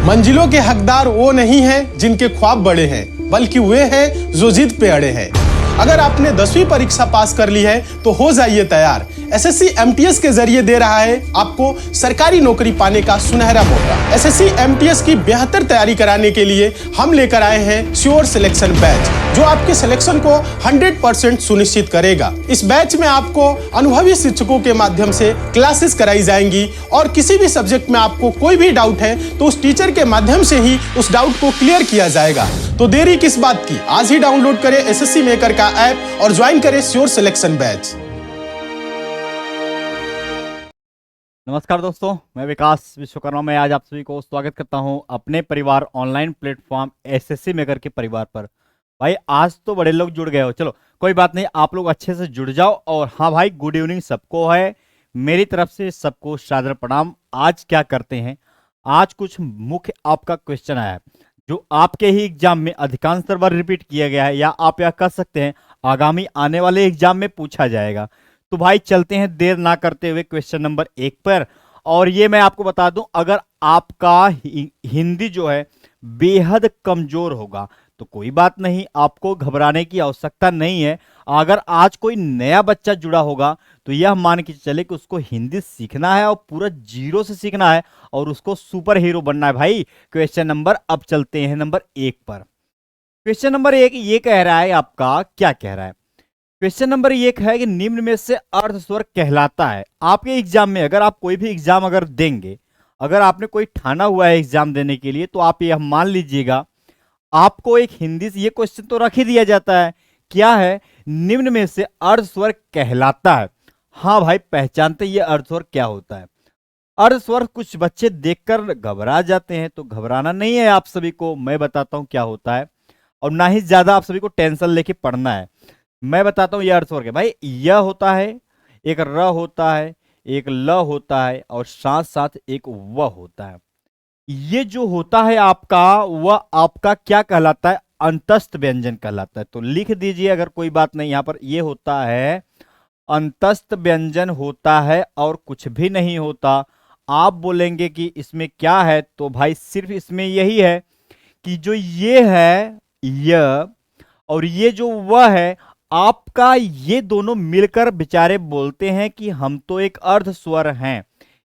मंजिलों के हकदार वो नहीं हैं जिनके ख्वाब बड़े हैं, बल्कि वे हैं जो जिद पे अड़े हैं। अगर आपने 10वीं परीक्षा पास कर ली है तो हो जाइए तैयार। एसएससी एमटीएस के जरिए दे रहा है आपको सरकारी नौकरी पाने का सुनहरा मौका। एसएससी एमटीएस की बेहतर तैयारी कराने के लिए हम लेकर आए हैं श्योर सिलेक्शन बैच, जो आपके सिलेक्शन को 100% सुनिश्चित करेगा। इस बैच में आपको अनुभवी शिक्षकों के माध्यम से क्लासेस कराई जाएंगी और किसी भी सब्जेक्ट में आपको कोई भी डाउट है तो उस टीचर के माध्यम से ही उस डाउट को क्लियर किया जाएगा। तो देरी किस बात की, आज ही डाउनलोड करें एसएससी मेकर का ऐप और ज्वाइन करें श्योर सिलेक्शन बैच। नमस्कार दोस्तों, मैं विकास विश्वकर्मा। मैं आज आप सभी को स्वागत करता हूं अपने परिवार ऑनलाइन प्लेटफॉर्म एसएससी मेकर के परिवार पर। भाई आज तो बड़े लोग जुड़ गए हो, चलो कोई बात नहीं, आप लोग अच्छे से जुड़ जाओ। और हाँ भाई, गुड इवनिंग सबको है, मेरी तरफ से सबको सादर प्रणाम। आज क्या करते हैं, आज कुछ मुख्य आपका क्वेश्चन आया है जो आपके ही एग्जाम में अधिकांश बार रिपीट किया गया है, या आप यह कह सकते हैं आगामी आने वाले एग्जाम में पूछा जाएगा। तो भाई चलते हैं देर ना करते हुए क्वेश्चन नंबर 1 पर। और ये मैं आपको बता दूं, अगर आपका हिंदी जो है बेहद कमजोर होगा तो कोई बात नहीं, आपको घबराने की आवश्यकता नहीं है। अगर आज कोई नया बच्चा जुड़ा होगा तो यह मान के चले कि उसको हिंदी सीखना है और पूरा जीरो से सीखना है और उसको सुपर हीरो बनना है। भाई क्वेश्चन नंबर, अब चलते हैं नंबर 1 पर। क्वेश्चन नंबर 1 ये कह रहा है, आपका क्या कह रहा है? क्वेश्चन नंबर 1 है कि निम्न में से अर्ध स्वर कहलाता है। आपके एग्जाम में अगर आप कोई भी एग्जाम अगर देंगे, अगर आपने कोई ठाना हुआ है एग्जाम देने के लिए, तो आप यह मान लीजिएगा आपको एक हिंदी से ये क्वेश्चन तो रख ही दिया जाता है, क्या है, निम्न में से अर्ध स्वर कहलाता है। हाँ भाई, पहचानते ये अर्ध स्वर क्या होता है। अर्ध स्वर कुछ बच्चे देखकर घबरा जाते हैं, तो घबराना नहीं है आप सभी को, मैं बताता हूं क्या होता है। और ना ही ज्यादा आप सभी को टेंशन लेके पढ़ना है, मैं बताता हूं ये अर्ध स्वर के। भाई य होता है, एक र होता है, एक ल होता है और साथ साथ एक व होता है। ये जो होता है आपका, वह आपका क्या कहलाता है? अंतस्थ व्यंजन कहलाता है। तो लिख दीजिए, अगर कोई बात नहीं, यहां पर ये होता है अंतस्थ व्यंजन होता है और कुछ भी नहीं होता। आप बोलेंगे कि इसमें क्या है, तो भाई सिर्फ इसमें यही है कि जो ये है य और ये जो वह है आपका, ये दोनों मिलकर बेचारे बोलते हैं कि हम तो एक अर्ध स्वर हैं।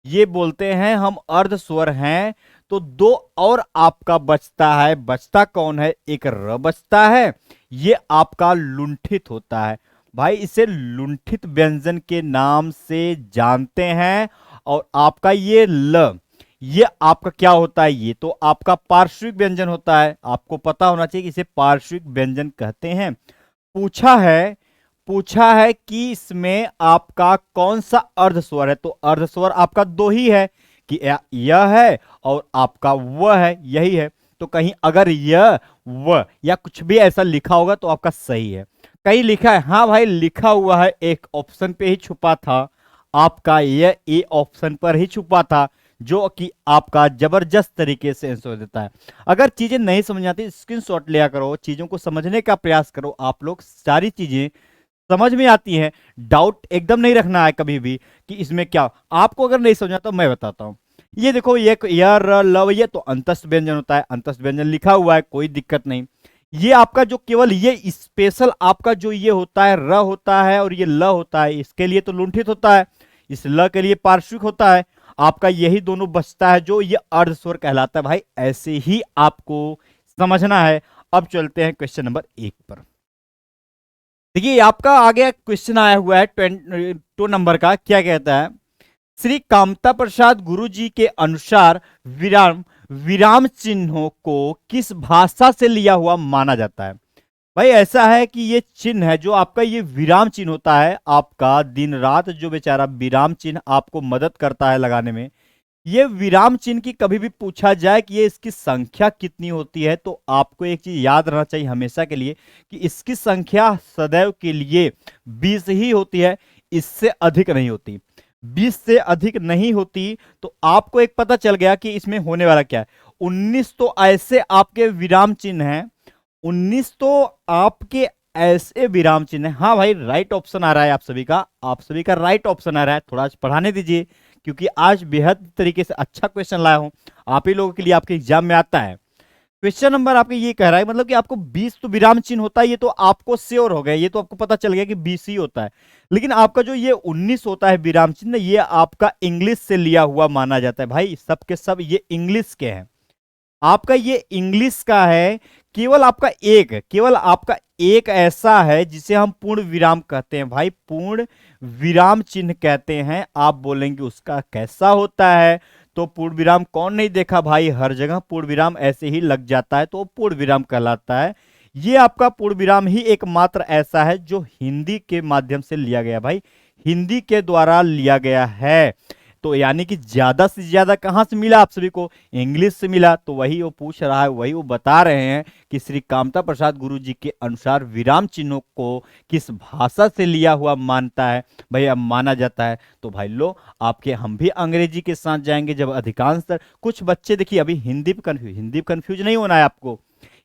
ये बोलते हैं हम अर्ध स्वर हैं। तो दो और आपका बचता है, बचता कौन है? एक र बचता है, ये आपका लुंठित होता है। भाई इसे लुंठित व्यंजन के नाम से जानते हैं। और आपका ये ल, ये आपका क्या होता है? ये तो आपका पार्श्विक व्यंजन होता है। आपको पता होना चाहिए कि इसे पार्श्विक व्यंजन कहते हैं। पूछा है कि इसमें आपका कौन सा अर्ध स्वर है, तो अर्ध स्वर आपका दो ही है, कि यह है और आपका वह है, यही है। तो कहीं अगर यह व या कुछ भी ऐसा लिखा होगा तो आपका सही है। कहीं लिखा है, हाँ भाई लिखा हुआ है, एक ऑप्शन पे ही छुपा था आपका, यह ए ऑप्शन पर ही छुपा था, जो कि आपका जबरदस्त तरीके से आंसर देता है। अगर चीजें नहीं समझ आती, स्क्रीनशॉट लिया करो, चीजों को समझने का प्रयास करो। आप लोग सारी चीजें समझ में आती हैं, डाउट एकदम नहीं रखना है कभी भी कि इसमें क्या। आपको अगर नहीं समझ आता, मैं बताता हूं। ये देखो, ये र लव, ये तो अंतस्थ व्यंजन होता है, अंतस्थ व्यंजन लिखा हुआ है, कोई दिक्कत नहीं। ये आपका जो केवल ये स्पेशल आपका जो ये होता है, र होता है और ये ल होता है, इसके लिए तो लुंठित होता है, इस ल के लिए पार्श्विक होता है। आपका यही दोनों बचता है जो ये अर्ध स्वर कहलाता है। भाई ऐसे ही आपको समझना है। अब चलते हैं क्वेश्चन नंबर 1 पर। देखिए आपका आगे क्वेश्चन आया हुआ है 2 नंबर का। क्या कहता है? श्री कामता प्रसाद गुरु जी के अनुसार विराम चिन्हों को किस भाषा से लिया हुआ माना जाता है? भाई ऐसा है कि ये चिन्ह है जो आपका, ये विराम चिन्ह होता है आपका, दिन रात जो बेचारा विराम चिन्ह आपको मदद करता है लगाने में। ये विराम चिन्ह की कभी भी पूछा जाए कि ये इसकी संख्या कितनी होती है, तो आपको एक चीज याद रहना चाहिए हमेशा के लिए कि इसकी संख्या सदैव के लिए 20 ही होती है, इससे अधिक नहीं होती। 20 से अधिक नहीं होती। तो आपको एक पता चल गया कि इसमें होने वाला क्या है। 19 तो ऐसे आपके विराम चिन्ह हैं, 19 तो आपके ऐसे विराम चिन्ह है। हाँ भाई, राइट ऑप्शन आ रहा है आप सभी का राइट ऑप्शन आ रहा है। थोड़ा पढ़ाने दीजिए क्योंकि आज बेहद तरीके से अच्छा क्वेश्चन लाया हूं, आप ही लोगों के लिए, आपके एग्जाम में आता है। क्वेश्चन नंबर आपके ये कह रहा है, मतलब कि आपको 20 तो विराम चिन्ह होता है, ये तो आपको श्योर हो गया, ये तो आपको पता चल गया कि 20 ही होता है। लेकिन आपका जो ये 19 होता है विराम चिन्ह, ये आपका इंग्लिश से लिया हुआ माना जाता है। भाई सब के सब ये इंग्लिश के हैं, आपका ये इंग्लिश का है। केवल आपका एक ऐसा है जिसे हम पूर्ण विराम कहते हैं। भाई पूर्ण विराम चिन्ह कहते हैं। आप बोलेंगे उसका कैसा होता है, तो पूर्ण विराम कौन नहीं देखा भाई, हर जगह पूर्ण विराम ऐसे ही लग जाता है, तो वो पूर्ण विराम कहलाता है। ये आपका पूर्ण विराम ही एकमात्र ऐसा है जो हिंदी के माध्यम से लिया गया, भाई हिंदी के द्वारा लिया गया है। तो यानी कि ज्यादा से ज्यादा कहां से मिला आप सभी को, इंग्लिश से मिला। तो वही वो पूछ रहा है, वही वो बता रहे हैं कि श्री कामता प्रसाद गुरु जी के अनुसार विराम चिन्हों को किस भाषा से लिया हुआ मानता है, भाई अब माना जाता है। तो भाई लो आपके, हम भी अंग्रेजी के साथ जाएंगे जब अधिकांश कुछ बच्चे, देखिए अभी हिंदी पे कंफ्यूज नहीं होना है आपको,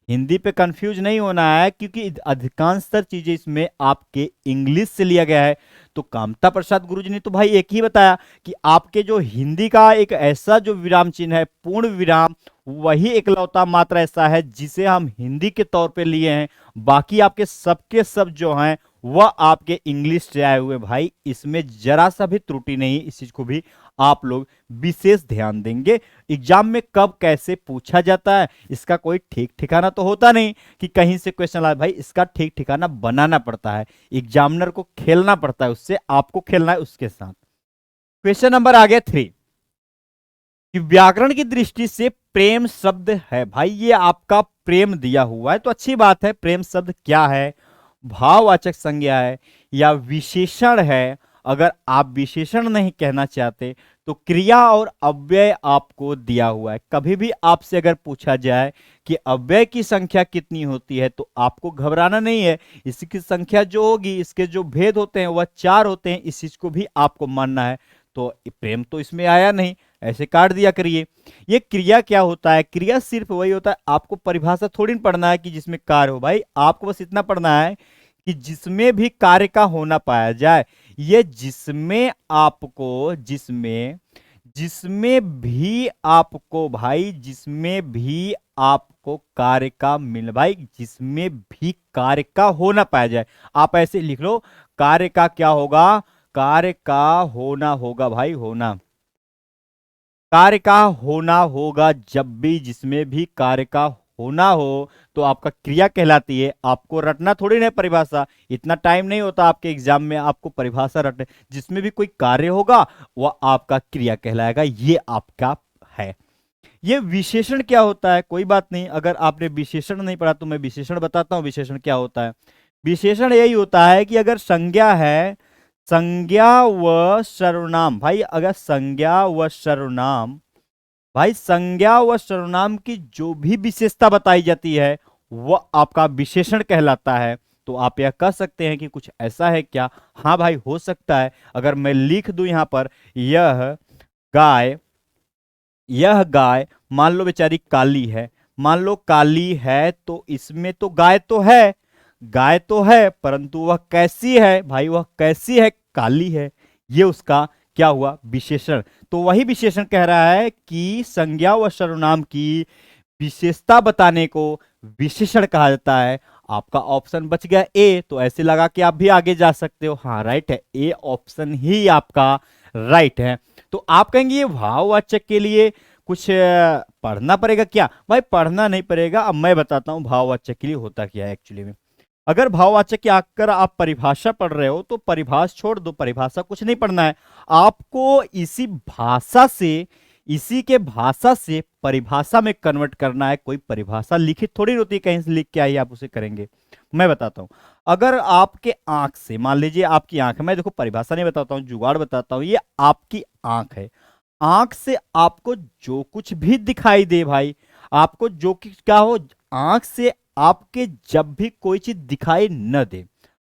हिंदी पे कंफ्यूज नहीं होना है, क्योंकि अधिकांशतर चीजें इसमें आपके इंग्लिश से लिया गया है। तो कामता प्रसाद गुरुजी ने तो भाई एक ही बताया कि आपके जो हिंदी का एक ऐसा जो विराम चिन्ह है पूर्ण विराम, वही एकलौता मात्र ऐसा है जिसे हम हिंदी के तौर पे लिए हैं। बाकी आपके सबके सब जो हैं वह आपके इंग्लिश से आए हुए। भाई इसमें जरा सा भी त्रुटि नहीं, इस चीज को भी आप लोग विशेष ध्यान देंगे। एग्जाम में कब कैसे पूछा जाता है इसका कोई ठीक ठिकाना तो होता नहीं कि कहीं से क्वेश्चन लाए, भाई इसका ठीक ठिकाना बनाना पड़ता है, एग्जामिनर को खेलना पड़ता है, उससे आपको खेलना है उसके साथ। क्वेश्चन नंबर आ गया 3 कि व्याकरण की दृष्टि से प्रेम शब्द है। भाई ये आपका प्रेम दिया हुआ है, तो अच्छी बात है। प्रेम शब्द क्या है, भाववाचक संज्ञा है या विशेषण है। अगर आप विशेषण नहीं कहना चाहते तो क्रिया और अव्यय आपको दिया हुआ है। कभी भी आपसे अगर पूछा जाए कि अव्यय की संख्या कितनी होती है, तो आपको घबराना नहीं है, इसकी संख्या जो होगी, इसके जो भेद होते हैं वह 4 होते हैं, इस चीज को भी आपको मानना है। तो प्रेम तो इसमें आया नहीं, ऐसे काट दिया करिए। ये क्रिया क्या होता है, क्रिया सिर्फ वही होता है, आपको परिभाषा थोड़ी पढ़ना है कि जिसमें कार्य हो। भाई आपको बस इतना पढ़ना है कि जिसमें भी कार्य का होना पाया जाए, ये जिसमें भी आपको भाई जिसमें भी आपको कार्य का मिल, भाई जिसमें भी कार्य का होना पाया जाए, आप ऐसे लिख लो, कार्य का क्या होगा, कार्य का होना होगा, भाई होना, कार्य का होना होगा। जब भी जिसमें भी कार्य का होना हो तो आपका क्रिया कहलाती है। आपको रटना थोड़ी ना परिभाषा, इतना टाइम नहीं होता आपके एग्जाम में आपको परिभाषा रटने। जिसमें भी कोई कार्य होगा वह आपका क्रिया कहलाएगा, ये आपका है। ये विशेषण क्या होता है, कोई बात नहीं, अगर आपने विशेषण नहीं पढ़ा तो मैं विशेषण बताता हूं। विशेषण क्या होता है, विशेषण यही होता है कि अगर संज्ञा है, संज्ञा व सर्वनाम, भाई अगर संज्ञा व सर्वनाम, भाई संज्ञा व सर्वनाम की जो भी विशेषता बताई जाती है वह आपका विशेषण कहलाता है। तो आप यह कह सकते हैं कि कुछ ऐसा है क्या, हाँ भाई हो सकता है। अगर मैं लिख दूं यहां पर यह गाय मान लो बेचारी काली है, मान लो काली है, तो इसमें तो गाय तो है, परंतु वह कैसी है, भाई वह कैसी है, काली है। ये उसका क्या हुआ, विशेषण। तो वही विशेषण कह रहा है कि संज्ञा व सर्वनाम की विशेषता बताने को विशेषण कहा जाता है। आपका ऑप्शन बच गया ए, तो ऐसे लगा कि आप भी आगे जा सकते हो। हाँ राइट है, ए ऑप्शन ही आपका राइट है। तो आप कहेंगे ये भाववाचक के लिए कुछ पढ़ना पड़ेगा क्या, भाई पढ़ना नहीं पड़ेगा। अब मैं बताता हूं भाववाचक के लिए होता क्या है एक्चुअली में। अगर भाववाचक की आकर आप परिभाषा पढ़ रहे हो तो परिभाषा छोड़ दो, परिभाषा कुछ नहीं पढ़ना है आपको, इसी के भाषा से परिभाषा में कन्वर्ट करना है। कोई परिभाषा लिखित थोड़ी होती है, कहीं से लिख के आई आप उसे करेंगे। मैं बताता हूं, अगर आपके आंख से, मान लीजिए आपकी आंख है, मैं देखो परिभाषा नहीं बताता हूं, जुगाड़ बताता हूं, ये आपकी आंख है, आंख से आपको जो कुछ भी दिखाई दे, भाई आपको जो कुछ क्या हो, आंख से आपके जब भी कोई चीज दिखाई न दे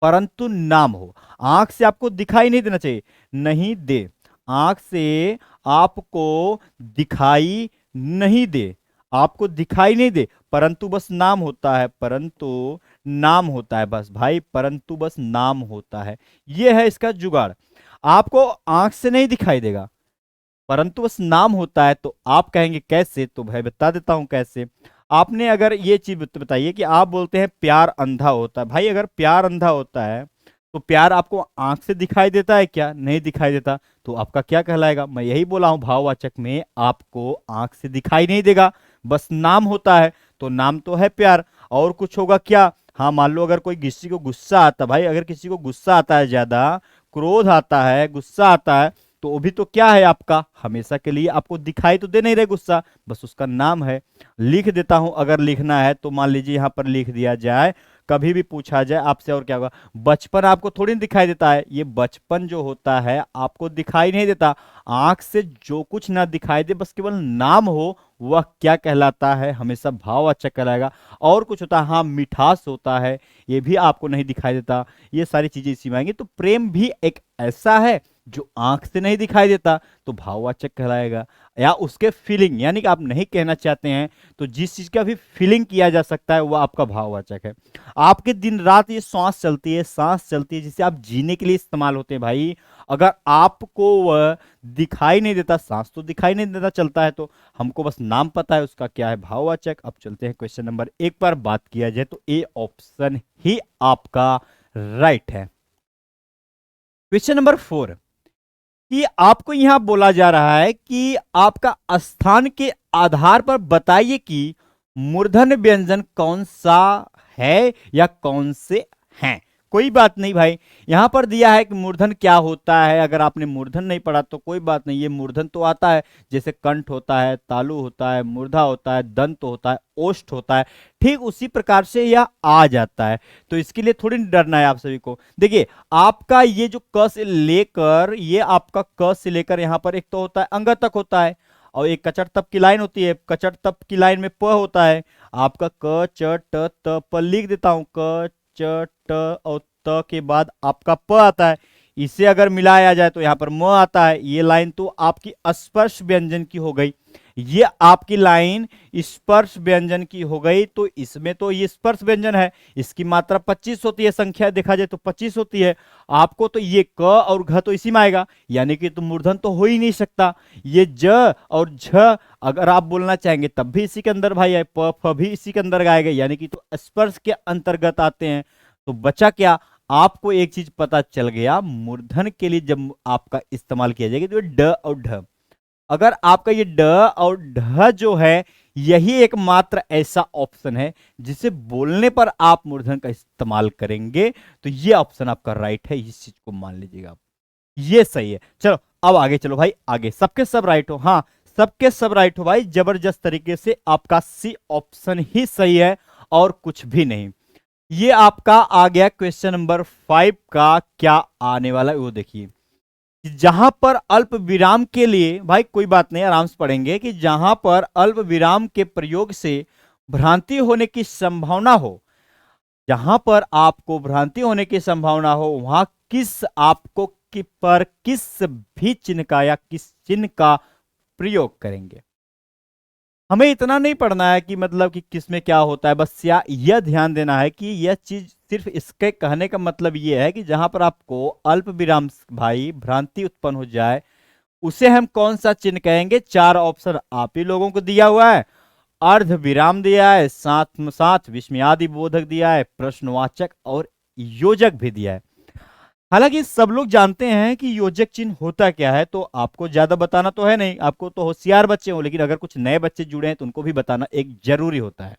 परंतु नाम हो, आंख से आपको दिखाई नहीं देना चाहिए, नहीं दे, आंख से आपको दिखाई नहीं दे, आपको दिखाई नहीं दे, परंतु बस नाम होता है, परंतु नाम होता है, बस भाई परंतु बस नाम होता है। यह है इसका जुगाड़। आपको आंख से नहीं दिखाई देगा, परंतु बस नाम होता है। तो आप कहेंगे कैसे, तो भाई बता देता हूं कैसे। आपने अगर ये चीज बताइए कि आप बोलते हैं प्यार अंधा होता है। भाई अगर प्यार अंधा होता है तो प्यार आपको आंख से दिखाई देता है क्या? नहीं दिखाई देता। तो आपका क्या कहलाएगा? मैं यही बोला हूं, भाववाचक में आपको आंख से दिखाई नहीं देगा, बस नाम होता है। तो नाम तो है प्यार, और कुछ होगा क्या? हाँ, मान लो अगर कोई किसी को गुस्सा आता, भाई अगर किसी को गुस्सा आता है, ज्यादा क्रोध आता है, गुस्सा आता है, तो वो भी तो क्या है आपका? हमेशा के लिए आपको दिखाई तो दे नहीं रहे गुस्सा, बस उसका नाम है। लिख देता हूं, अगर लिखना है तो मान लीजिए यहां पर लिख दिया जाए। कभी भी पूछा जाए आपसे और क्या होगा, बचपन आपको थोड़ी ना दिखाई देता है। ये बचपन जो होता है आपको दिखाई नहीं देता। आंख से जो कुछ ना दिखाई दे, बस केवल नाम हो, वह क्या कहलाता है? हमेशा भाववाचक कहलाएगा। और कुछ होता है, हाँ मिठास होता है, ये भी आपको नहीं दिखाई देता। ये सारी चीजें इसी में आएंगी। तो प्रेम भी एक ऐसा है जो आंख से नहीं दिखाई देता, तो भाववाचक कहलाएगा। या उसके फीलिंग, यानी कि आप नहीं कहना चाहते हैं तो जिस चीज का भी फीलिंग किया जा सकता है वो आपका भाववाचक है। आपके दिन रात ये सांस चलती है, सांस चलती है, जिसे आप जीने के लिए इस्तेमाल होते हैं। भाई अगर आपको वह दिखाई नहीं देता, सांस तो दिखाई नहीं देता चलता है, तो हमको बस नाम पता है उसका क्या है, भाववाचक। अब चलते हैं क्वेश्चन नंबर 1 पर बात किया जाए तो ए ऑप्शन ही आपका राइट है। क्वेश्चन नंबर 4 कि आपको यहां बोला जा रहा है कि आपका स्थान के आधार पर बताइए कि मूर्धन्य व्यंजन कौन सा है या कौन से हैं। कोई बात नहीं भाई, यहां पर दिया है कि मूर्धन क्या होता है। अगर आपने मूर्धन नहीं पढ़ा तो कोई बात नहीं, ये मूर्धन तो आता है, जैसे कंठ होता है, तालु होता है, मूर्धा होता है, दंत होता है, ओष्ठ होता है, ठीक उसी प्रकार से यह आ जाता है। तो इसके लिए थोड़ी डरना है आप सभी को। देखिए आपका ये जो क से लेकर, ये आपका क से लेकर यहां पर एक तो होता है अंग तक होता है, और एक कचट तप की लाइन होती है। कचट तप की लाइन में प होता है। आपका क च ट त प लिख देता हूं, क च ट और त के बाद आपका प आता है। इसे अगर मिलाया जाए तो यहाँ पर म आता है। ये लाइन तो आपकी स्पर्श व्यंजन की हो गई, ये आपकी लाइन स्पर्श व्यंजन की हो गई। तो इसमें तो ये स्पर्श व्यंजन है, इसकी मात्रा 25 होती है, संख्या देखा जाए तो 25 होती है। आपको तो ये क और घ तो इसी में आएगा, यानी कि तो मूर्धन तो हो ही नहीं सकता। ये ज और झ अगर आप बोलना चाहेंगे तब भी इसी के अंदर भाई है, प फ भी इसी के अंदर आएगा, यानी कि तो स्पर्श के अंतर्गत आते हैं। तो बचा क्या? आपको एक चीज पता चल गया, मूर्धन के लिए जब आपका इस्तेमाल किया जाएगा तो ड और ढ। अगर आपका ये ड और ढ जो है, यही एकमात्र ऐसा ऑप्शन है जिसे बोलने पर आप मूर्धन का इस्तेमाल करेंगे। तो ये ऑप्शन आपका राइट है, इस चीज को मान लीजिएगा आप, ये सही है। चलो अब आगे चलो भाई, आगे सबके सब राइट हो, हाँ सबके सब राइट हो भाई, जबरदस्त तरीके से आपका सी ऑप्शन ही सही है और कुछ भी नहीं। ये आपका आ गया क्वेश्चन नंबर 5 का क्या आने वाला है वो देखिए। जहां पर अल्प विराम के लिए, भाई कोई बात नहीं आराम से पढ़ेंगे, कि जहां पर अल्प विराम के प्रयोग से भ्रांति होने की संभावना हो, जहां पर आपको भ्रांति होने की संभावना हो, वहां किस आपको कि पर किस भी चिन्ह का या किस चिन्ह का प्रयोग करेंगे। हमें इतना नहीं पढ़ना है कि मतलब कि किस में क्या होता है, बस यह ध्यान देना है कि यह चीज सिर्फ इसके कहने का मतलब यह है कि जहां पर आपको अल्प विराम भाई भ्रांति उत्पन्न हो जाए, उसे हम कौन सा चिन्ह कहेंगे। 4 ऑप्शन आप ही लोगों को दिया हुआ है, अर्ध विराम दिया है, साथ साथ विस्मयादि बोधक दिया है, प्रश्नवाचक और योजक भी दिया है। हालांकि सब लोग जानते हैं कि योजक चिन्ह होता क्या है, तो आपको ज्यादा बताना तो है नहीं, आपको तो होशियार बच्चे हो, लेकिन अगर कुछ नए बच्चे जुड़े हैं तो उनको भी बताना एक जरूरी होता है।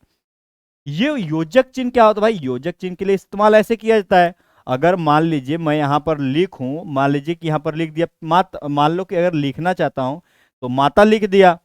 ये योजक चिन्ह क्या होता है भाई? योजक चिन्ह के लिए इस्तेमाल ऐसे किया जाता है, अगर मान लीजिए मैं यहां पर लिखूं, मान लीजिए कि यहां पर लिख दिया मान लो कि अगर लिखना चाहता हूं तो माता लिख दिया,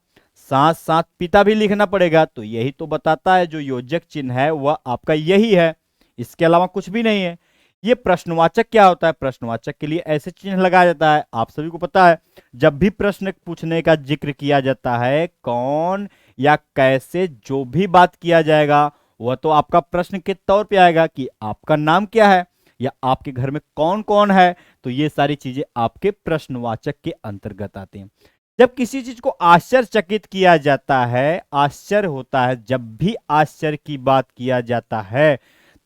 साथ साथ पिता भी लिखना पड़ेगा, तो यही तो बताता है जो योजक चिन्ह है वह आपका यही है, इसके अलावा कुछ भी नहीं है। ये प्रश्नवाचक क्या होता है? प्रश्नवाचक के लिए ऐसे चिन्ह लगाया जाता है, आप सभी को पता है, जब भी प्रश्न पूछने का जिक्र किया जाता है, कौन या कैसे जो भी बात किया जाएगा वह तो आपका प्रश्न के तौर पे आएगा कि आपका नाम क्या है या आपके घर में कौन कौन है। तो ये सारी चीजें आपके प्रश्नवाचक के अंतर्गत आती हैं। जब किसी चीज को आश्चर्यचकित किया जाता है, आश्चर्य होता है, जब भी आश्चर्य की बात किया जाता है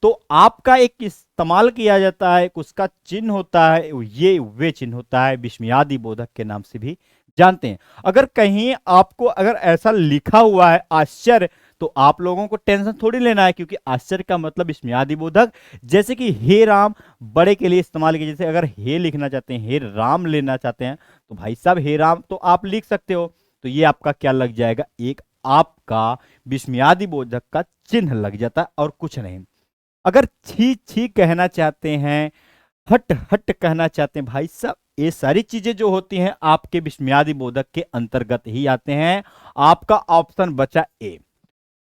तो आपका एक इस्तेमाल किया जाता है, उसका चिन्ह होता है, ये वे चिन्ह होता है विस्मयादि बोधक के नाम से भी जानते हैं। अगर कहीं आपको अगर ऐसा लिखा हुआ है आश्चर्य, तो आप लोगों को टेंशन थोड़ी लेना है, क्योंकि आश्चर्य का मतलब स्मयादि बोधक, जैसे कि हे राम बड़े के लिए इस्तेमाल किया। जैसे अगर हे लिखना चाहते हैं, हे राम लेना चाहते हैं, तो भाई साहब हे राम तो आप लिख सकते हो। तो ये आपका क्या लग जाएगा, एक आपका विस्मयादि बोधक का चिन्ह लग जाता है और कुछ नहीं। अगर छी छी कहना चाहते हैं, हट हट कहना चाहते हैं, भाई साहब ये सारी चीजें जो होती हैं आपके विस्मयादि बोधक के अंतर्गत ही आते हैं। आपका ऑप्शन बचा ए।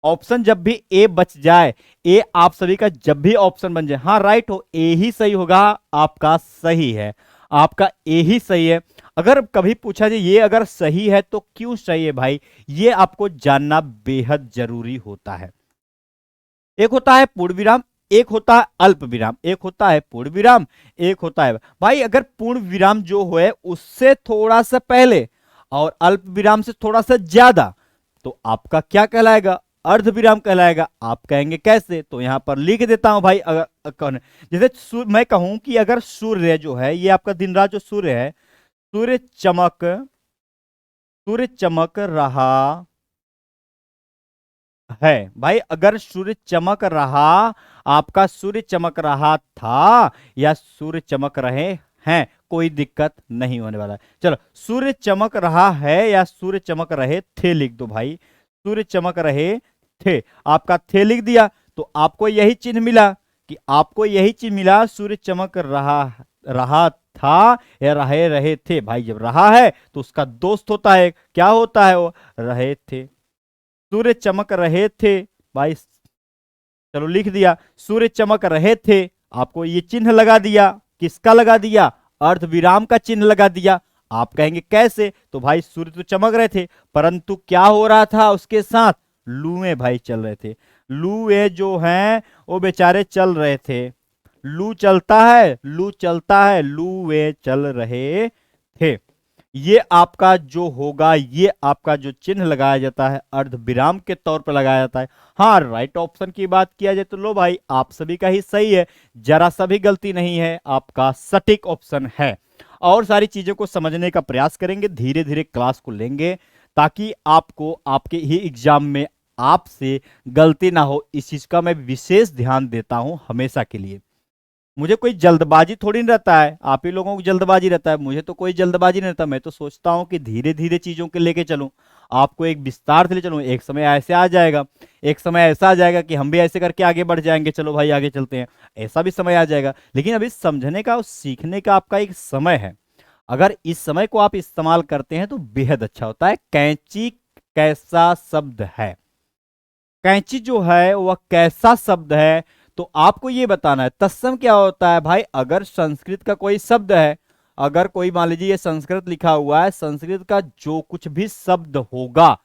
ऑप्शन जब भी ए बच जाए, ए आप सभी का जब भी ऑप्शन बन जाए, हाँ राइट हो, ए ही सही होगा, आपका सही है, आपका ए ही सही है। अगर कभी पूछा जाए ये अगर सही है तो क्यों सही है भाई, ये आपको जानना बेहद जरूरी होता है। एक होता है पूर्ण विराम, एक होता है अल्प विराम, एक होता है पूर्ण विराम, एक होता है भाई अगर पूर्ण विराम जो है उससे थोड़ा सा पहले और अल्प विराम से थोड़ा सा ज्यादा, तो आपका क्या कहलाएगा, अर्ध विराम कहलाएगा। आप कहेंगे कैसे, तो यहां पर लिख देता हूं भाई। अगर कौन जैसे मैं कहूं कि अगर सूर्य जो है, ये आपका दिन रात जो सूर्य है, सूर्य चमक रहा है भाई, अगर सूर्य चमक रहा, आपका सूर्य चमक रहा था या सूर्य चमक रहे हैं, कोई दिक्कत नहीं होने वाला है। चलो सूर्य चमक रहा है या सूर्य चमक रहे थे लिख दो भाई, सूर्य चमक रहे थे, आपका थे लिख दिया, तो आपको यही चिन्ह मिला, कि आपको यही चिन्ह मिला, सूर्य चमक रहा था या रहे रहे थे। भाई जब रहा है तो उसका दोस्त होता है, क्या होता है वो, रहे थे। सूर्य चमक रहे थे भाई, चलो लिख दिया, सूर्य चमक रहे थे, आपको ये चिन्ह लगा दिया, किसका लगा दिया, अर्ध विराम का चिन्ह लगा दिया। आप कहेंगे कैसे, तो भाई सूर्य तो चमक रहे थे, परंतु क्या हो रहा था उसके साथ, लूए भाई चल रहे थे। लूए जो हैं वो बेचारे चल रहे थे, लू चलता है, लू चलता है, लूए चल रहे थे। ये आपका जो होगा, ये आपका जो चिन्ह लगाया जाता है अर्ध विराम के तौर पर लगाया जाता है। हाँ राइट ऑप्शन की बात किया जाए तो लो भाई आप सभी का ही सही है, जरा सा भी गलती नहीं है, आपका सटीक ऑप्शन है। और सारी चीजों को समझने का प्रयास करेंगे, धीरे धीरे क्लास को लेंगे, ताकि आपको आपके ही एग्जाम में आपसे गलती ना हो, इस चीज का मैं विशेष ध्यान देता हूं हमेशा के लिए। मुझे कोई जल्दबाजी थोड़ी नहीं रहता है, आप ही लोगों को जल्दबाजी रहता है, मुझे तो कोई जल्दबाजी नहीं रहता। मैं तो सोचता हूं कि धीरे धीरे चीजों के लेके चलूं, आपको एक विस्तार से ले चलूं। एक समय ऐसे आ जाएगा, एक समय ऐसा आ जाएगा कि हम भी ऐसे करके आगे बढ़ जाएंगे, चलो भाई आगे चलते हैं, ऐसा भी समय आ जाएगा। लेकिन अभी समझने का और सीखने का आपका एक समय है, अगर इस समय को आप इस्तेमाल करते हैं तो बेहद अच्छा होता है। कैंची कैसा शब्द है, कैंची जो है वह कैसा शब्द है, तो आपको ये बताना है। तत्सम क्या होता है भाई, अगर संस्कृत का कोई शब्द है, अगर कोई मान लीजिए ये संस्कृत लिखा हुआ है, संस्कृत का जो कुछ भी शब्द होगा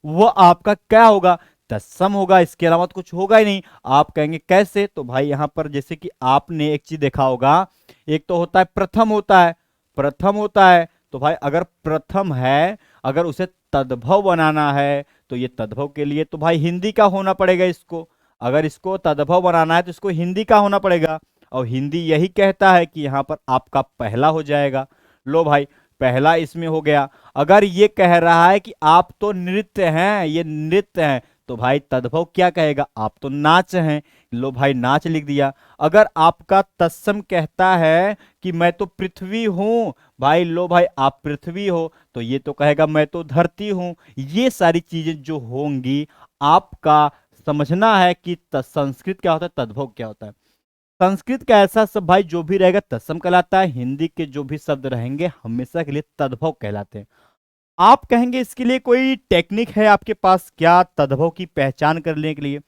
वो आपका क्या होगा, तत्सम होगा, इसके अलावा तो कुछ होगा ही नहीं। आप कहेंगे कैसे, तो भाई यहां पर जैसे कि आपने एक चीज देखा होगा, एक तो होता है प्रथम होता है, प्रथम होता है, तो भाई अगर प्रथम है, अगर उसे तद्भव बनाना है, तो ये तद्भव के लिए तो भाई हिंदी का होना पड़ेगा इसको। अगर इसको तद्भव बनाना है तो इसको हिंदी का होना पड़ेगा, और हिंदी यही कहता है कि यहां पर आपका पहला हो जाएगा। लो भाई पहला इसमें हो गया। अगर ये कह रहा है कि आप तो नृत्य हैं, ये नृत्य हैं, तो भाई तद्भव क्या कहेगा, आप तो नाच हैं, लो भाई नाच लिख दिया। अगर आपका तत्सम कहता है कि मैं तो पृथ्वी हूं, भाई लो भाई आप पृथ्वी हो, तो ये तो कहेगा मैं तो धरती हूं। ये सारी चीजें जो होंगी आपका समझना है कि संस्कृत क्या होता है, तद्भव क्या होता है। संस्कृत का ऐसा सब भाई जो भी रहेगा तत्सम कहलाता है, हिंदी के जो भी शब्द रहेंगे हमेशा के लिए तद्भव कहलाते हैं। आप कहेंगे इसके लिए कोई टेक्निक है आपके पास क्या, तद्भव की पहचान करने के लिए?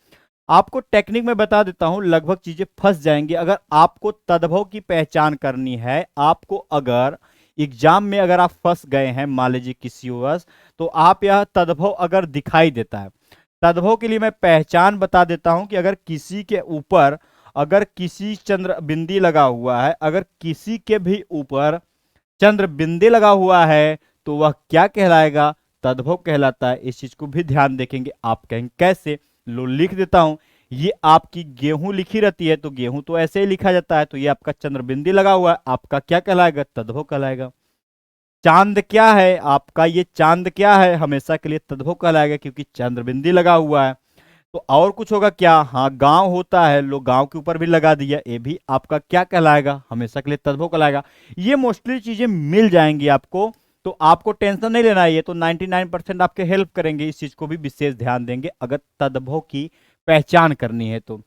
आपको टेक्निक में बता देता हूं, लगभग चीजें फंस जाएंगी। अगर आपको तद्भव की पहचान करनी है, आपको अगर एग्जाम में अगर आप फंस गए हैं मान लीजिए किसी वर्ष, तो आप यह तद्भव अगर दिखाई देता है, तद्भव के लिए मैं पहचान बता देता हूं कि अगर किसी के ऊपर अगर किसी चंद्र बिंदी लगा हुआ है, अगर किसी के भी ऊपर चंद्र बिंदी लगा हुआ है, तो वह क्या कहलाएगा, तद्भव कहलाता है। इस चीज को भी ध्यान देखेंगे। आप कहेंगे कैसे, लो लिख देता हूं। ये आपकी गेहूं लिखी रहती है, तो गेहूं तो ऐसे ही लिखा जाता है, तो ये आपका चंद्र बिंदी लगा हुआ है, आपका क्या कहलाएगा, तद्भव कहलाएगा। चांद क्या है आपका, ये चांद क्या है, हमेशा के लिए तद्भव कहलाएगा क्योंकि चंद्र बिंदी लगा हुआ है। तो और कुछ होगा क्या, हाँ गांव होता है, लोग गांव के ऊपर भी लगा दिया, ये भी आपका क्या कहलाएगा, हमेशा के लिए तद्भव कहलाएगा। ये मोस्टली चीजें मिल जाएंगी आपको, तो आपको टेंशन नहीं लेना है, ये तो 99% आपके हेल्प करेंगे, इस चीज को भी विशेष ध्यान देंगे अगर तद्भव की पहचान करनी है तो।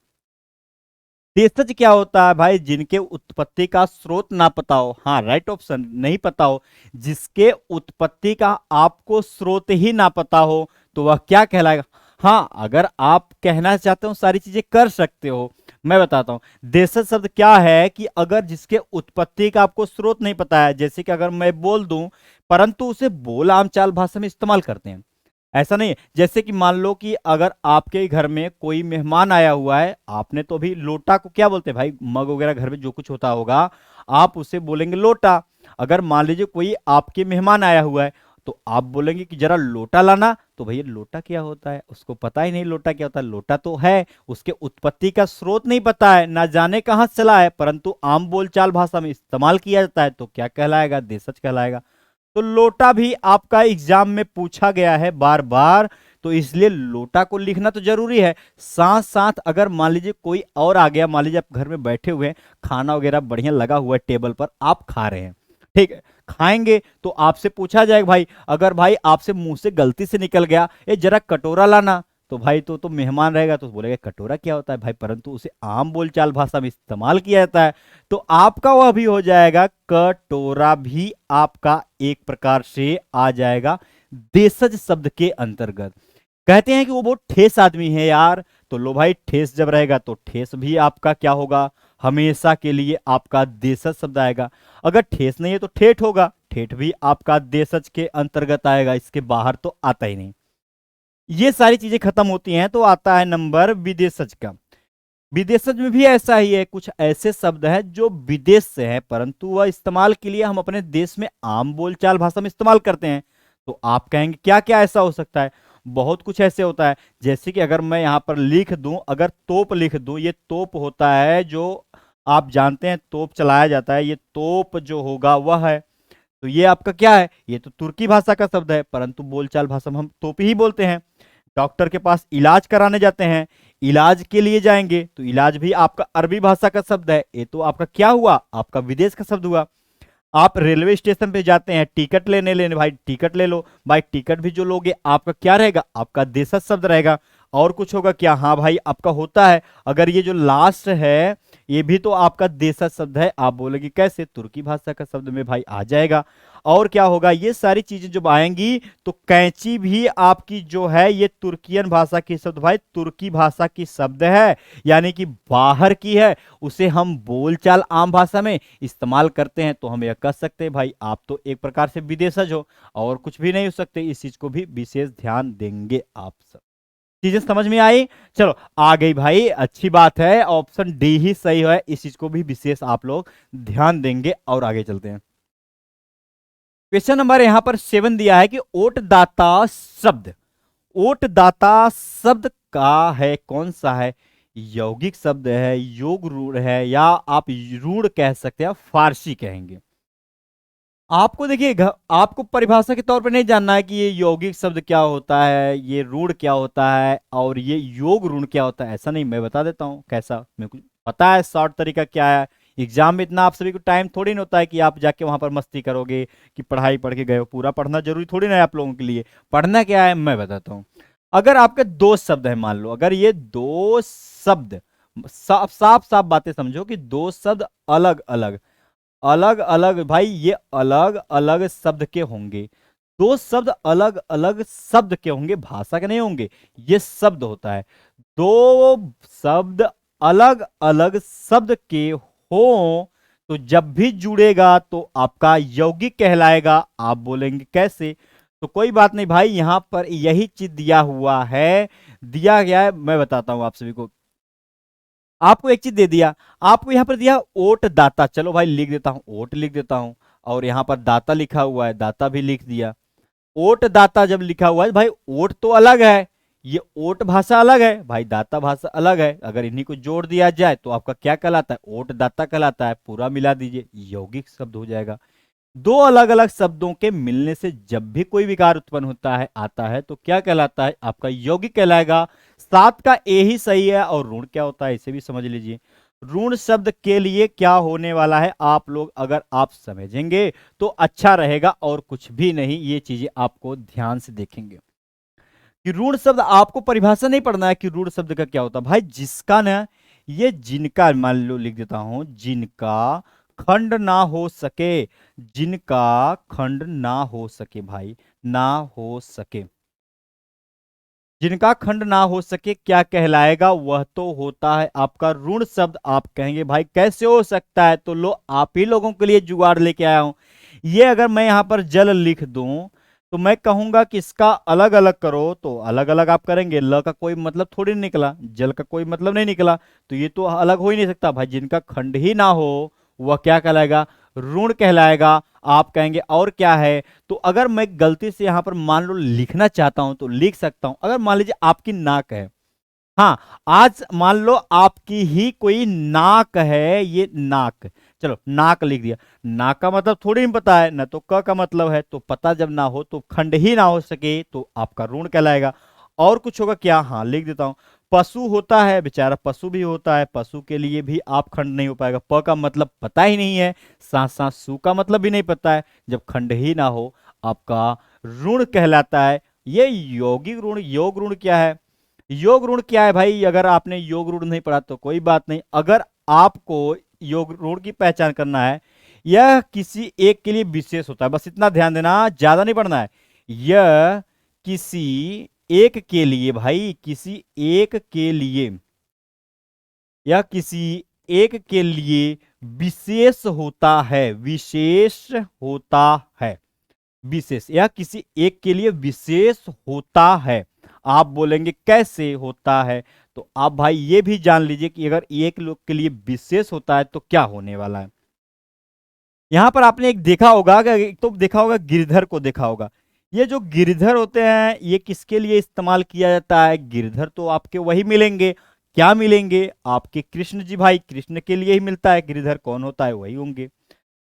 देशज क्या होता है भाई, जिनके उत्पत्ति का स्रोत ना पता हो, हाँ राइट ऑप्शन, नहीं पता हो, जिसके उत्पत्ति का आपको स्रोत ही ना पता हो तो वह क्या कहलाएगा। हाँ अगर आप कहना चाहते हो सारी चीजें कर सकते हो, मैं बताता हूं। देशज शब्द क्या है कि अगर जिसके उत्पत्ति का आपको स्रोत नहीं पता है, जैसे कि अगर मैं बोल दूं परंतु उसे बोल आम चाल भाषा में इस्तेमाल करते हैं, ऐसा नहीं है। जैसे कि मान लो कि अगर आपके घर में कोई मेहमान आया हुआ है, आपने तो अभी लोटा को क्या बोलते हैं भाई, मग वगैरह घर में जो कुछ होता होगा आप उसे बोलेंगे लोटा। अगर मान लीजिए कोई आपके मेहमान आया हुआ है तो आप बोलेंगे कि जरा लोटा लाना, तो भैया लोटा क्या होता है, उसको पता ही नहीं लोटा क्या होता है। लोटा तो है, उसके उत्पत्ति का स्रोत नहीं पता है, ना जाने कहां से चला है, परंतु आम बोलचाल भाषा में इस्तेमाल किया जाता है, तो क्या कहलाएगा, देशज कहलाएगा। तो लोटा भी आपका एग्जाम में पूछा गया है बार बार, तो इसलिए लोटा को लिखना तो जरूरी है। साथ साथ अगर मान लीजिए कोई और आ गया, मान लीजिए आप घर में बैठे हुए हैं, खाना वगैरह बढ़िया लगा हुआ है टेबल पर, आप खा रहे हैं, ठीक है, खाएंगे तो आपसे पूछा जाएगा भाई, अगर भाई आपसे मुंह से गलती से निकल गया ये जरा कटोरा लाना, तो भाई तो मेहमान रहेगा तो बोलेगा कटोरा क्या होता है भाई, परंतु उसे आम बोलचाल भाषा में इस्तेमाल किया जाता है, तो आपका वह भी हो जाएगा, कटोरा भी आपका एक प्रकार से आ जाएगा देशज शब्द के अंतर्गत। कहते हैं कि वो बहुत ठेस आदमी है यार, तो लो भाई ठेस जब रहेगा तो ठेस भी आपका क्या होगा, हमेशा के लिए आपका देशज शब्द आएगा। अगर ठेस नहीं है तो ठेठ होगा, ठेठ भी आपका देशज के अंतर्गत आएगा, इसके बाहर तो आता ही नहीं। ये सारी चीजें खत्म होती हैं तो आता है नंबर विदेशज का। विदेशज में भी ऐसा ही है, कुछ ऐसे शब्द हैं जो विदेश से हैं परंतु वह इस्तेमाल के लिए हम अपने देश में आम बोलचाल भाषा में इस्तेमाल करते हैं। तो आप कहेंगे क्या क्या ऐसा हो सकता है, बहुत कुछ ऐसे होता है। जैसे कि अगर मैं यहां पर लिख दूं, अगर तोप लिख दूं, ये तोप होता है जो आप जानते हैं तोप चलाया जाता है, ये तोप जो होगा वह है। तो ये आपका क्या है, ये तो तुर्की भाषा का शब्द है परंतु बोलचाल भाषा में हम तोप ही बोलते हैं। डॉक्टर के पास इलाज कराने जाते हैं, इलाज के लिए जाएंगे, तो इलाज भी आपका अरबी भाषा का शब्द है, ये तो आपका क्या हुआ, आपका विदेश का शब्द हुआ। आप रेलवे स्टेशन पे जाते हैं टिकट लेने लेने भाई टिकट ले लो, भाई टिकट भी जो लोगे आपका क्या रहेगा, आपका देशज शब्द रहेगा। और कुछ होगा क्या, हाँ भाई आपका होता है, अगर ये जो लास्ट है ये भी तो आपका देशज शब्द है, आप बोलोगे कैसे, तुर्की भाषा का शब्द में भाई आ जाएगा। और क्या होगा, ये सारी चीजें जब आएंगी तो कैंची भी आपकी जो है ये तुर्कियन भाषा की शब्द, भाई तुर्की भाषा की शब्द है, यानी कि बाहर की है, उसे हम बोलचाल आम भाषा में इस्तेमाल करते हैं, तो हम यह कह सकते हैं भाई आप तो एक प्रकार से विदेशज हो, और कुछ भी नहीं हो सकते। इस चीज को भी विशेष ध्यान देंगे आप सब। चीजें समझ में आई, चलो आ गई भाई, अच्छी बात है, ऑप्शन डी ही सही है, इस चीज को भी विशेष आप लोग ध्यान देंगे। और आगे चलते हैं, क्वेश्चन नंबर यहां पर 7 दिया है कि ओटदाता शब्द, ओटदाता शब्द का है कौन सा है, यौगिक शब्द है, योग रूढ़ है, या आप रूढ़ कह सकते हैं, फारसी कहेंगे। आपको देखिए आपको परिभाषा के तौर पे नहीं जानना है कि ये यौगिक शब्द क्या होता है, ये रूढ़ क्या होता है, और ये योग ऋण क्या होता है, ऐसा नहीं, मैं बता देता हूँ कैसा, मेरे को पता है शॉर्ट तरीका क्या है। एग्जाम में इतना आप सभी को टाइम थोड़ी ना होता है कि आप जाके वहां पर मस्ती करोगे कि पढ़ाई पढ़ के गए हो, पूरा पढ़ना जरूरी थोड़ी ना है आप लोगों के लिए। पढ़ना क्या है मैं बताता हूँ। अगर आपके दो शब्द है, मान लो अगर ये दो शब्द, साफ साफ साफ बातें समझो कि दो शब्द अलग अलग, अलग अलग भाई ये अलग अलग शब्द के होंगे, दो शब्द अलग अलग शब्द के होंगे, भाषा के नहीं होंगे, ये शब्द होता है। दो शब्द अलग अलग शब्द के हो तो जब भी जुड़ेगा तो आपका यौगिक कहलाएगा, आप बोलेंगे कैसे, तो कोई बात नहीं भाई, यहां पर यही चीज दिया हुआ है, दिया गया है, मैं बताता हूं आप सभी को। आपको एक चीज दे दिया, आपको यहां पर दिया ओट दाता, चलो भाई लिख देता हूं, ओट लिख देता हूं, और यहां पर दाता लिखा हुआ है, दाता भी लिख दिया। ओट दाता जब लिखा हुआ है भाई, ओट तो अलग है, ये ओट भाषा अलग है भाई, दाता भाषा अलग है, अगर इन्हीं को जोड़ दिया जाए तो आपका क्या कहलाता है, ओट दाता कहलाता है, पूरा मिला दीजिए, यौगिक शब्द हो जाएगा। दो अलग अलग शब्दों के मिलने से जब भी कोई विकार उत्पन्न होता है आता है तो क्या कहलाता है? आपका यौगिक कहलाएगा। 7 का ए ही सही है। और ऋण क्या होता है इसे भी समझ लीजिए। ऋण शब्द के लिए क्या होने वाला है आप लोग अगर आप समझेंगे तो अच्छा रहेगा, और कुछ भी नहीं, ये चीजें आपको ध्यान से देखेंगे कि ऋण शब्द आपको परिभाषा नहीं पढ़ना है कि ऋण शब्द का क्या होता है भाई। जिसका ना, ये जिनका मान लो लिख देता हूं, जिनका खंड ना हो सके, जिनका खंड ना हो सके भाई, ना हो सके, जिनका खंड ना हो सके क्या कहलाएगा? वह तो होता है आपका ऋण शब्द। आप कहेंगे भाई कैसे हो सकता है? तो लो, आप ही लोगों के लिए जुगाड़ लेके आया हूं। ये अगर मैं यहां पर जल लिख दूं तो मैं कहूंगा कि इसका अलग अलग करो, तो अलग अलग आप करेंगे, ल का कोई मतलब थोड़ी नहीं निकला, जल का कोई मतलब नहीं निकला, तो ये तो अलग हो ही नहीं सकता भाई। जिनका खंड ही ना हो वह क्या कहलाएगा? ऋण कहलाएगा। आप कहेंगे और क्या है? तो अगर मैं गलती से यहां पर मान लो लिखना चाहता हूं तो लिख सकता हूं। अगर मान लीजिए आपकी नाक है, हाँ, आज मान लो आपकी ही कोई नाक है, ये नाक, चलो नाक लिख दिया। नाक का मतलब थोड़ी नहीं पता है ना, तो क का मतलब है, तो पता जब ना हो तो खंड ही ना हो सके तो आपका ऋण कहलाएगा। और कुछ होगा क्या? हाँ लिख देता हूं। पशु होता है, बेचारा पशु भी होता है, पशु के लिए भी आप खंड नहीं हो पाएगा। प का मतलब पता ही नहीं है, साथ साथ सु का मतलब भी नहीं पता है, जब खंड ही ना हो आपका ऋण कहलाता है। ये यौगिक ऋण। योग ऋण क्या है? योग ऋण क्या है भाई? अगर आपने योग ऋण नहीं पढ़ा तो कोई बात नहीं। अगर आपको योग ऋण की पहचान करना है, यह किसी एक के लिए विशेष होता है, बस इतना ध्यान देना, ज्यादा नहीं पढ़ना है। यह किसी एक के लिए भाई, किसी एक के लिए, यह किसी एक के लिए विशेष होता है, विशेष होता है, विशेष, यह किसी एक के लिए विशेष होता है। आप बोलेंगे कैसे होता है? तो आप भाई ये भी जान लीजिए कि अगर एक लोग के लिए विशेष होता है तो क्या होने वाला है। यहां पर आपने एक देखा होगा, एक तो देखा होगा गिरधर को देखा होगा। ये जो गिरधर होते हैं ये किसके लिए इस्तेमाल किया जाता है? गिरधर तो आपके वही मिलेंगे, क्या मिलेंगे? आपके कृष्ण जी भाई, कृष्ण के लिए ही मिलता है। गिरधर कौन होता है? वही होंगे।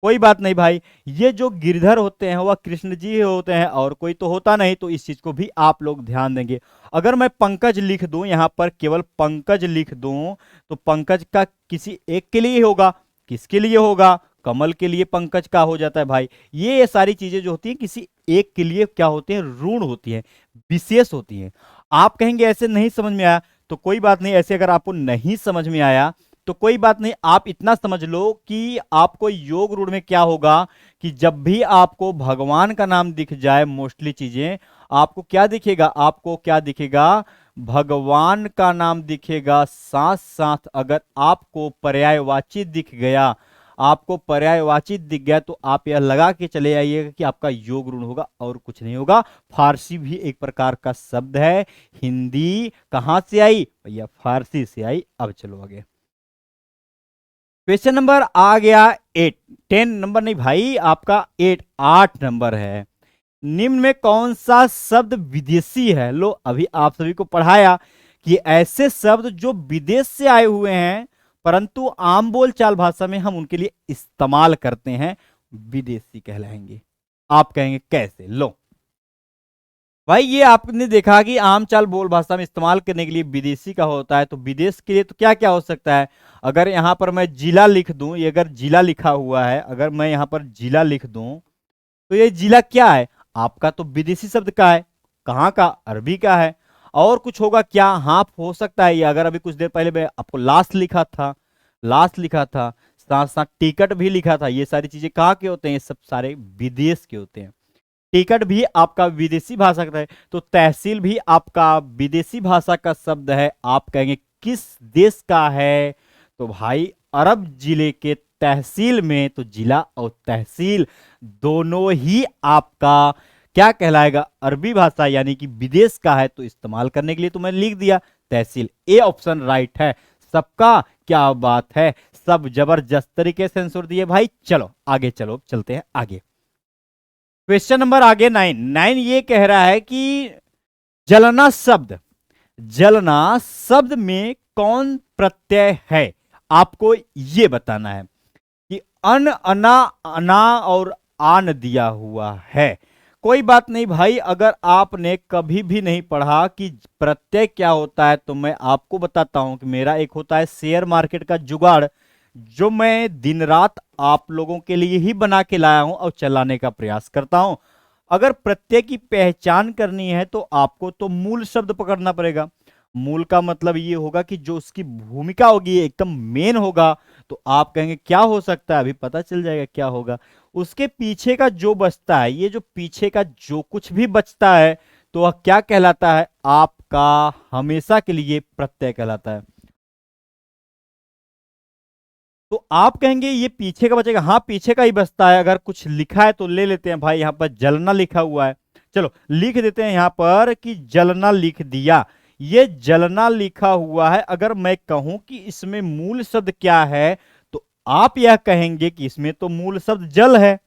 कोई बात नहीं भाई, ये जो गिरधर होते हैं वह कृष्ण जी होते हैं, और कोई तो होता नहीं, तो इस चीज को भी आप लोग ध्यान देंगे। अगर मैं पंकज लिख दूं, यहां पर केवल पंकज लिख दूं, तो पंकज का किसी एक के लिए ही होगा। किसके लिए होगा? कमल के लिए पंकज का हो जाता है भाई। ये सारी चीजें जो होती हैं किसी एक के लिए क्या होती हैं? ऋण होती हैं, विशेष होती हैं। आप कहेंगे ऐसे नहीं समझ में आया, तो कोई बात नहीं। ऐसे अगर आपको नहीं समझ में आया तो कोई बात नहीं, आप इतना समझ लो कि आपको योग ऋण में क्या होगा कि जब भी आपको भगवान का नाम दिख जाए, मोस्टली चीजें आपको क्या दिखेगा? आपको क्या दिखेगा? भगवान का नाम दिखेगा। साथ साथ अगर आपको पर्यायवाची दिख गया, आपको पर्यायवाची दिख गया, तो आप यह लगा के चले आइएगा कि आपका योग ऋण होगा, और कुछ नहीं होगा। फारसी भी एक प्रकार का शब्द है। हिंदी कहां से आई भैया? फारसी से आई। अब चलो आगे। क्वेश्चन नंबर आ गया 8। 10 नंबर नहीं भाई, आपका 8 नंबर है। निम्न में कौन सा शब्द विदेशी है? लो, अभी आप सभी को पढ़ाया कि ऐसे शब्द जो विदेश से आए हुए हैं परंतु आम बोलचाल भाषा में हम उनके लिए इस्तेमाल करते हैं, विदेशी कहलाएंगे। आप कहेंगे कैसे? लो भाई, ये आपने देखा कि आम चाल बोल भाषा में इस्तेमाल करने के लिए विदेशी का होता है, तो विदेश के लिए तो क्या क्या हो सकता है? अगर यहां पर मैं जिला लिख दूं, ये अगर जिला लिखा हुआ है, अगर मैं यहां पर जिला लिख दूं तो ये जिला क्या है? आपका तो विदेशी शब्द का है। कहाँ का? अरबी का है। और कुछ होगा क्या? हाँ हो सकता है। ये अगर अभी कुछ देर पहले मैं आपको लास्ट लिखा था, लास्ट लिखा था, साथ साथ टिकट भी लिखा था, ये सारी चीजें कहाँ के होते हैं? ये सब सारे विदेश के होते हैं। टिकट भी आपका विदेशी भाषा का है, तो तहसील भी आपका विदेशी भाषा का शब्द है। आप कहेंगे किस देश का है? तो भाई अरब जिले के तहसील में, तो जिला और तहसील दोनों ही आपका क्या कहलाएगा? अरबी भाषा यानी कि विदेश का है। तो इस्तेमाल करने के लिए तो मैं लिख दिया तहसील। ए ऑप्शन राइट है सबका। क्या बात है, सब जबरदस्त तरीके से आंसर दिए भाई। चलो आगे, चलो चलते हैं आगे। क्वेश्चन नंबर आगे 9 ये कह रहा है कि जलना शब्द, जलना शब्द में कौन प्रत्यय है? आपको ये बताना है कि अन, अना, अना और आन दिया हुआ है। कोई बात नहीं भाई, अगर आपने कभी भी नहीं पढ़ा कि प्रत्यय क्या होता है तो मैं आपको बताता हूं कि मेरा एक होता है शेयर मार्केट का जुगाड़, जो मैं दिन रात आप लोगों के लिए ही बना के लाया हूं और चलाने का प्रयास करता हूं। अगर प्रत्यय की पहचान करनी है तो आपको तो मूल शब्द पकड़ना पड़ेगा। मूल का मतलब ये होगा कि जो उसकी भूमिका होगी एकदम मेन होगा। तो आप कहेंगे क्या हो सकता है, अभी पता चल जाएगा क्या होगा। उसके पीछे का जो बचता है, ये जो पीछे का जो कुछ भी बचता है तो वह क्या कहलाता है, आपका हमेशा के लिए प्रत्यय कहलाता है। तो आप कहेंगे ये पीछे का बचेगा, हाँ पीछे का ही बचता है। अगर कुछ लिखा है तो ले लेते हैं भाई, यहां पर जलना लिखा हुआ है, चलो लिख देते हैं यहां पर कि जलना लिख दिया। ये जलना लिखा हुआ है, अगर मैं कहूं कि इसमें मूल शब्द क्या है तो आप यह कहेंगे कि इसमें तो मूल शब्द जल है।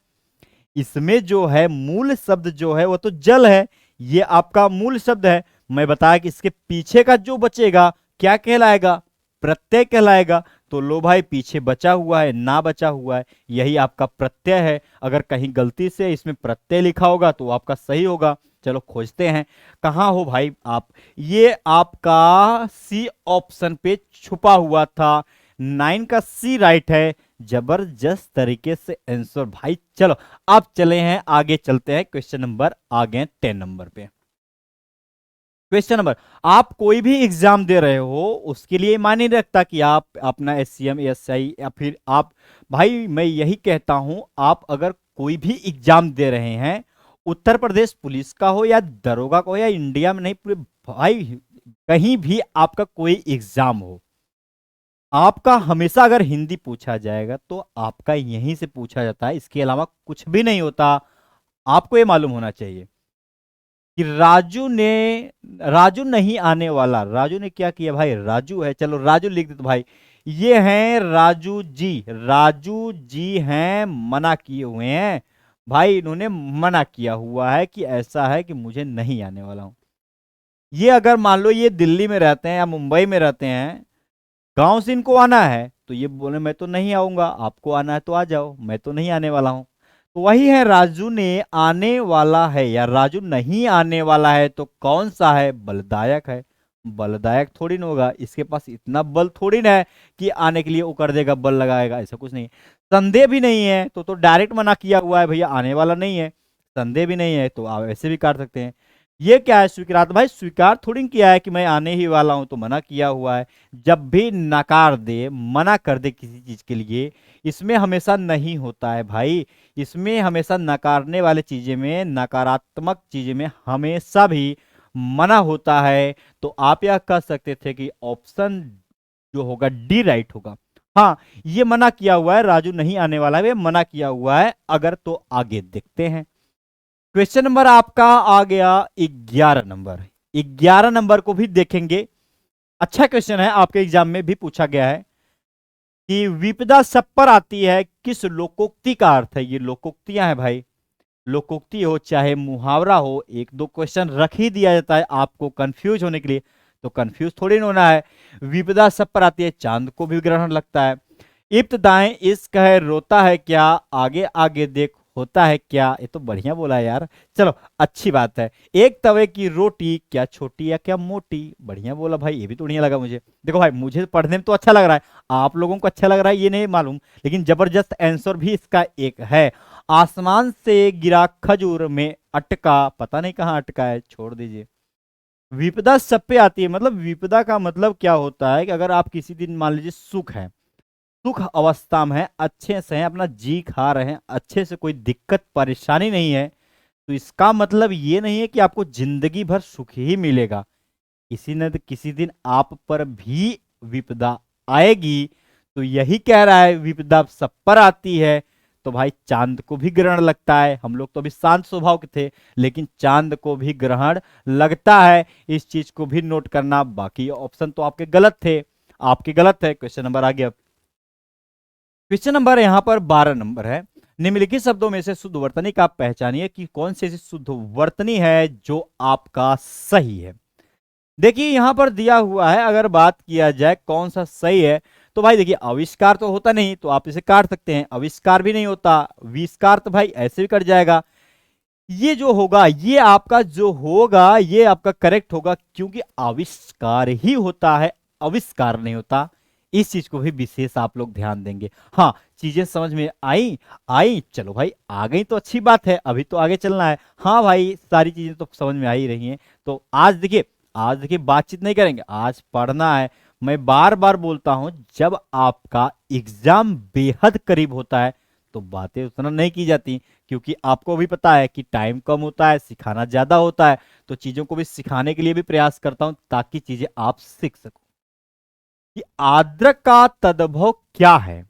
इसमें जो है मूल शब्द जो है वो तो जल है, ये आपका मूल शब्द है। मैं बताया कि इसके पीछे का जो बचेगा क्या कहलाएगा, प्रत्यय कहलाएगा। तो लो भाई, पीछे बचा हुआ है ना बचा हुआ है, यही आपका प्रत्यय है। अगर कहीं गलती से इसमें प्रत्यय लिखा होगा तो आपका सही होगा। चलो खोजते हैं, कहां हो भाई आप। ये आपका सी ऑप्शन पे छुपा हुआ था, 9 का सी राइट है। जबरदस्त तरीके से आंसर भाई। चलो अब चले हैं आगे, चलते हैं क्वेश्चन नंबर आगे 10 नंबर पे। क्वेश्चन नंबर, आप कोई भी एग्जाम दे रहे हो उसके लिए मायने नहीं रखता कि आप अपना एससीएम एसआई या फिर आप, भाई मैं यही कहता हूं, आप अगर कोई भी एग्जाम दे रहे हैं, उत्तर प्रदेश पुलिस का हो या दरोगा का हो या इंडिया में नहीं पूरे भाई, कहीं भी आपका कोई एग्जाम हो, आपका हमेशा अगर हिंदी पूछा जाएगा तो आपका यहीं से पूछा जाता है, इसके अलावा कुछ भी नहीं होता। आपको ये मालूम होना चाहिए कि राजू नहीं आने वाला। राजू ने क्या किया भाई, राजू है, चलो राजू लिख दे तो भाई ये हैं राजू जी। राजू जी हैं, मना किए हुए हैं भाई, इन्होंने मना किया हुआ है कि ऐसा है कि मुझे नहीं आने वाला हूं। ये अगर मान लो ये दिल्ली में रहते हैं या मुंबई में रहते हैं, गांव से इनको आना है तो ये बोले मैं तो नहीं आऊंगा, आपको आना है तो आ जाओ, मैं तो नहीं आने वाला हूं। तो वही है, राजू ने आने वाला है या राजू नहीं आने वाला है, तो कौन सा है, बलदायक है। बलदायक थोड़ी ना होगा, इसके पास इतना बल थोड़ी ना है कि आने के लिए वो कर देगा, बल लगाएगा, ऐसा कुछ नहीं है। संदेह भी नहीं है तो डायरेक्ट मना किया हुआ है भैया, आने वाला नहीं है। संदेह भी नहीं है तो आप ऐसे भी काट सकते हैं। ये क्या है, स्वीकार, भाई स्वीकार थोड़ी किया है कि मैं आने ही वाला हूं, तो मना किया हुआ है। जब भी नकार दे, मना कर दे किसी चीज के लिए, इसमें हमेशा नहीं होता है भाई। इसमें हमेशा नकारने वाले चीजें में, नकारात्मक चीजें में हमेशा भी मना होता है। तो आप यह कह सकते थे कि ऑप्शन जो होगा डी राइट होगा। हाँ, ये मना किया हुआ है, राजू नहीं आने वाला है, मना किया हुआ है। अगर तो आगे देखते हैं, क्वेश्चन नंबर आपका आ गया 11 नंबर। 11 नंबर को भी देखेंगे, अच्छा क्वेश्चन है, आपके एग्जाम में भी पूछा गया है कि विपदा सब पर आती है, किस लोकोक्ति का अर्थ है। ये लोकोक्तियां हैं भाई, लोकोक्ति हो चाहे मुहावरा हो, एक दो क्वेश्चन रख ही दिया जाता है आपको कंफ्यूज होने के लिए, तो कंफ्यूज थोड़ी ना होना है। विपदा सब पर आती है, चांद को भी ग्रहण लगता है। इब्तदाएं इश्क है, रोता है क्या, आगे आगे देख होता है क्या। ये तो बढ़िया बोला यार, चलो अच्छी बात है। एक तवे की रोटी, क्या छोटी या क्या मोटी, बढ़िया बोला भाई, ये भी तो बढ़िया लगा मुझे। देखो भाई, मुझे पढ़ने में तो अच्छा लग रहा है, आप लोगों को अच्छा लग रहा है ये नहीं मालूम, लेकिन जबरदस्त आंसर भी इसका एक है। आसमान से गिरा खजूर में अटका, पता नहीं कहाँ अटका है, छोड़ दीजिए। विपदा सब पे आती है, मतलब विपदा का मतलब क्या होता है कि अगर आप किसी दिन मान लीजिए सुख है, सुख अवस्था में है, अच्छे से हैं, अपना जी खा रहे हैं, अच्छे से कोई दिक्कत परेशानी नहीं है, तो इसका मतलब ये नहीं है कि आपको जिंदगी भर सुख ही मिलेगा। किसी न किसी दिन आप पर भी विपदा आएगी। तो यही कह रहा है विपदा सब पर आती है। तो भाई चांद को भी ग्रहण लगता है, हम लोग तो अभी शांत स्वभाव के थे, लेकिन चांद को भी ग्रहण लगता है, इस चीज को भी नोट करना। बाकी ऑप्शन तो आपके गलत थे, आपके गलत है। क्वेश्चन नंबर आ गया, क्वेश्चन नंबर यहां पर 12 नंबर है। निम्नलिखित शब्दों में से शुद्ध वर्तनी का आप पहचानिए कि कौन सी ऐसी शुद्ध वर्तनी है जो आपका सही है। देखिए यहां पर दिया हुआ है, अगर बात किया जाए कौन सा सही है, तो भाई देखिए आविष्कार तो होता नहीं तो आप इसे काट सकते हैं, आविष्कार भी नहीं होता, विष्कार तो भाई ऐसे भी कट जाएगा। ये जो होगा ये आपका जो होगा ये आपका करेक्ट होगा, क्योंकि आविष्कार ही होता है, आविष्कार नहीं होता। इस चीज को भी विशेष आप लोग ध्यान देंगे। हाँ, चीजें समझ में आई आई चलो भाई आ गई तो अच्छी बात है, अभी तो आगे चलना है। हाँ भाई सारी चीजें तो समझ में आ ही रही हैं। तो आज देखिए बातचीत नहीं करेंगे, आज पढ़ना है। मैं बार बार बोलता हूं जब आपका एग्जाम बेहद करीब होता है तो बातें उतना नहीं की जाती, क्योंकि आपको भी पता है कि टाइम कम होता है, सिखाना ज्यादा होता है। तो चीजों को भी सिखाने के लिए भी प्रयास करता हूं ताकि चीजें आप सीख सको। कि आद्रक का तद्भव क्या है,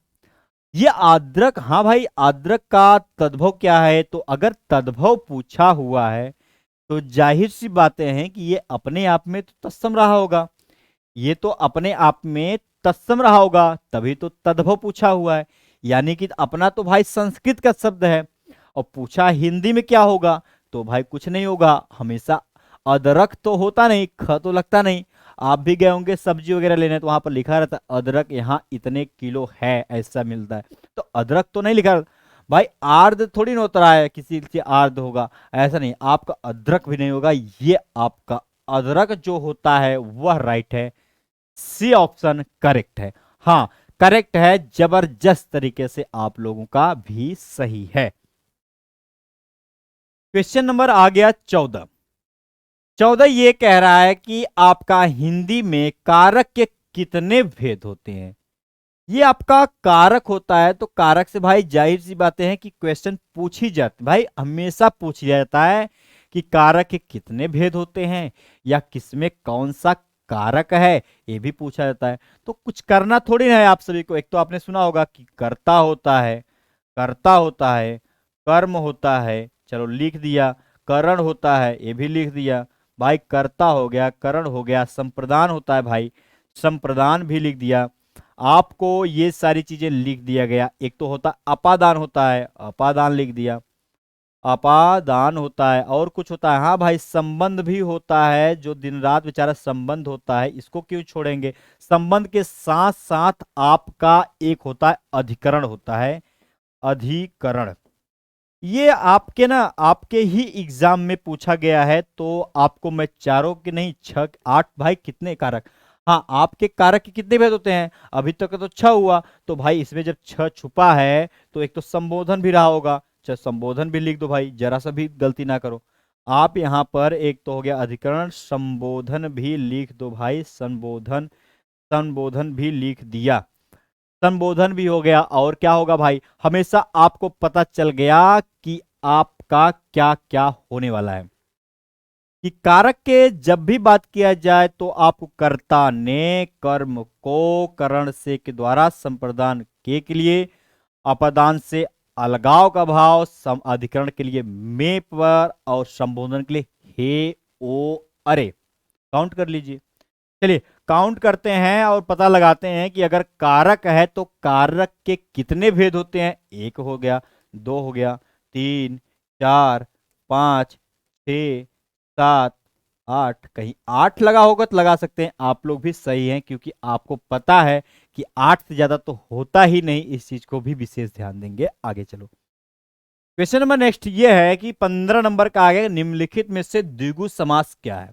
ये आद्रक, हाँ भाई आद्रक का तद्भव क्या है, तो अगर तद्भव पूछा हुआ है तो जाहिर सी बातें हैं कि ये अपने आप में तो तत्सम रहा होगा, ये तो अपने आप में तत्सम रहा होगा, तभी तो तद्भव पूछा हुआ है। यानी कि अपना तो भाई संस्कृत का शब्द है और पूछा हिंदी में क्या होगा, तो भाई कुछ नहीं होगा, हमेशा अदरक तो होता नहीं, ख तो लगता नहीं। आप भी गए होंगे सब्जी वगैरह लेने तो वहां पर लिखा रहता है अदरक यहाँ इतने किलो है, ऐसा मिलता है, तो अदरक तो नहीं लिखा रहता। भाई आर्द थोड़ी ना उतरा है, किसी से आर्द होगा ऐसा नहीं, आपका अदरक भी नहीं होगा, ये आपका अदरक जो होता है वह राइट है। सी ऑप्शन करेक्ट है। हाँ करेक्ट है, जबरदस्त तरीके से आप लोगों का भी सही है। क्वेश्चन नंबर आ गया 14 ये कह रहा है कि आपका हिंदी में कारक के कितने भेद होते हैं। ये आपका कारक होता है तो कारक से भाई जाहिर सी बातें हैं कि क्वेश्चन पूछी जाती, भाई हमेशा पूछा जाता है कि कारक के कितने भेद होते हैं या किसमें कौन सा कारक है, ये भी पूछा जाता है। तो कुछ करना थोड़ी ना है आप सभी को, एक तो आपने सुना होगा कि कर्ता होता है, कर्ता होता है, कर्म होता है, चलो लिख दिया, करण होता है, ये भी लिख दिया भाई, कर्ता हो गया, करण हो गया, संप्रदान होता है भाई, संप्रदान भी लिख दिया। आपको ये सारी चीजें लिख दिया गया। एक तो होता अपादान होता है, अपादान लिख दिया, अपादान होता है, और कुछ होता है, हाँ भाई संबंध भी होता है, जो दिन रात बेचारा संबंध होता है, इसको क्यों छोड़ेंगे। संबंध के साथ साथ आपका एक होता है अधिकरण होता है, अधिकरण। ये आपके ना आपके ही एग्जाम में पूछा गया है, तो आपको मैं चारों के नहीं 6 8 भाई कितने कारक, हाँ आपके कारक के कितने भेद होते हैं, अभी तक तो 6 हुआ, तो भाई इसमें जब 6 छुपा है तो एक तो संबोधन भी रहा होगा, चल संबोधन भी लिख दो भाई, जरा सा भी गलती ना करो। आप यहाँ पर एक तो हो गया अधिकरण, संबोधन भी लिख दो भाई, संबोधन, संबोधन भी लिख दिया, संबोधन भी हो गया। और क्या होगा भाई, हमेशा आपको पता चल गया कि आपका क्या क्या होने वाला है। कि कारक के जब भी बात किया जाए तो आपको कर्ता ने कर्म को करण से के द्वारा संप्रदान के लिए, अपदान से अलगाव का भाव, सम अधिकरण के लिए में पर, और संबोधन के लिए हे ओ अरे। काउंट कर लीजिए, चलिए काउंट करते हैं और पता लगाते हैं कि अगर कारक है तो कारक के कितने भेद होते हैं। 1 हो गया, 2 हो गया, 3 4 5 6 7 8, कहीं 8 लगा होगा तो लगा सकते हैं, आप लोग भी सही हैं, क्योंकि आपको पता है कि 8 से ज्यादा तो होता ही नहीं, इस चीज को भी विशेष ध्यान देंगे। आगे चलो, क्वेश्चन नंबर नेक्स्ट ये है कि 15 नंबर का आगे, निम्नलिखित में से द्विगु समास क्या है।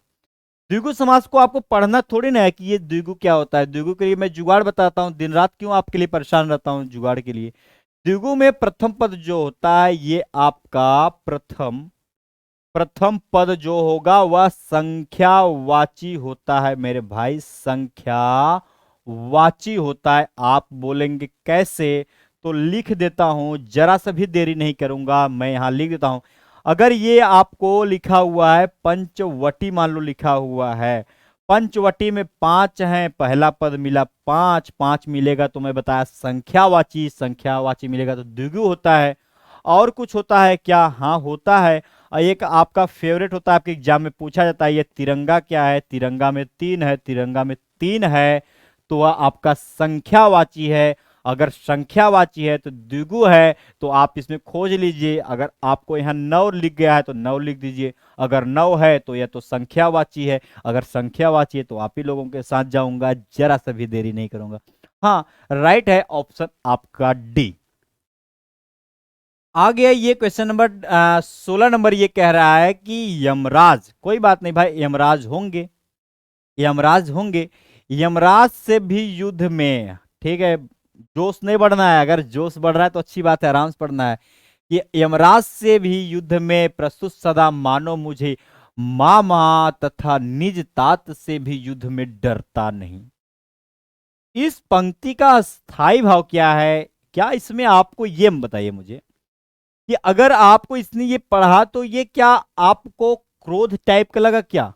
द्विगु समास को आपको पढ़ना थोड़ी ना है कि ये द्विगु क्या होता है, द्विगु के लिए मैं जुगाड़ बताता हूं, दिन रात क्यों आपके लिए परेशान रहता हूं जुगाड़ के लिए। द्विगु में प्रथम पद जो होता है ये आपका प्रथम पद जो होगा वह संख्यावाची होता है मेरे भाई, संख्यावाची होता है। आप बोलेंगे कैसे, तो लिख देता हूं, जरा सा भी देरी नहीं करूंगा, मैं यहां लिख देता हूं। अगर ये आपको लिखा हुआ है पंचवटी, मान लो लिखा हुआ है पंचवटी में 5 है, पहला पद मिला 5, 5 मिलेगा तो मैं बताया संख्यावाची, संख्यावाची मिलेगा तो द्विगु होता है। और कुछ होता है क्या, हाँ होता है, एक आपका फेवरेट होता है, आपके एग्जाम में पूछा जाता है, ये तिरंगा क्या है, तिरंगा में 3 है, तिरंगा में 3 है, तो वह आपका संख्यावाची है। अगर संख्यावाची है तो द्विगु है, तो आप इसमें खोज लीजिए, अगर आपको यहाँ 9 लिख गया है तो 9 लिख दीजिए, अगर 9 है तो यह तो संख्यावाची है, अगर संख्यावाची है तो आप ही लोगों के साथ जाऊंगा, जरा सा भी देरी नहीं करूंगा। हाँ, राइट है ऑप्शन आपका डी। आ गया ये क्वेश्चन नंबर 16 नंबर, ये कह रहा है कि यमराज, कोई बात नहीं भाई, यमराज होंगे, यमराज होंगे, यमराज से भी युद्ध में, ठीक है, जोश नहीं बढ़ना है, अगर जोश बढ़ रहा है तो अच्छी बात है, आराम से पढ़ना है। ये यमराज से भी युद्ध में प्रस्तुत सदा मानो मुझे, मामा तथा निज तात से भी युद्ध में डरता नहीं। इस पंक्ति का स्थायी भाव क्या है, क्या इसमें आपको ये बताइए मुझे कि अगर आपको इसने ये पढ़ा तो ये क्या आपको क्रोध टाइप का लगा क्या?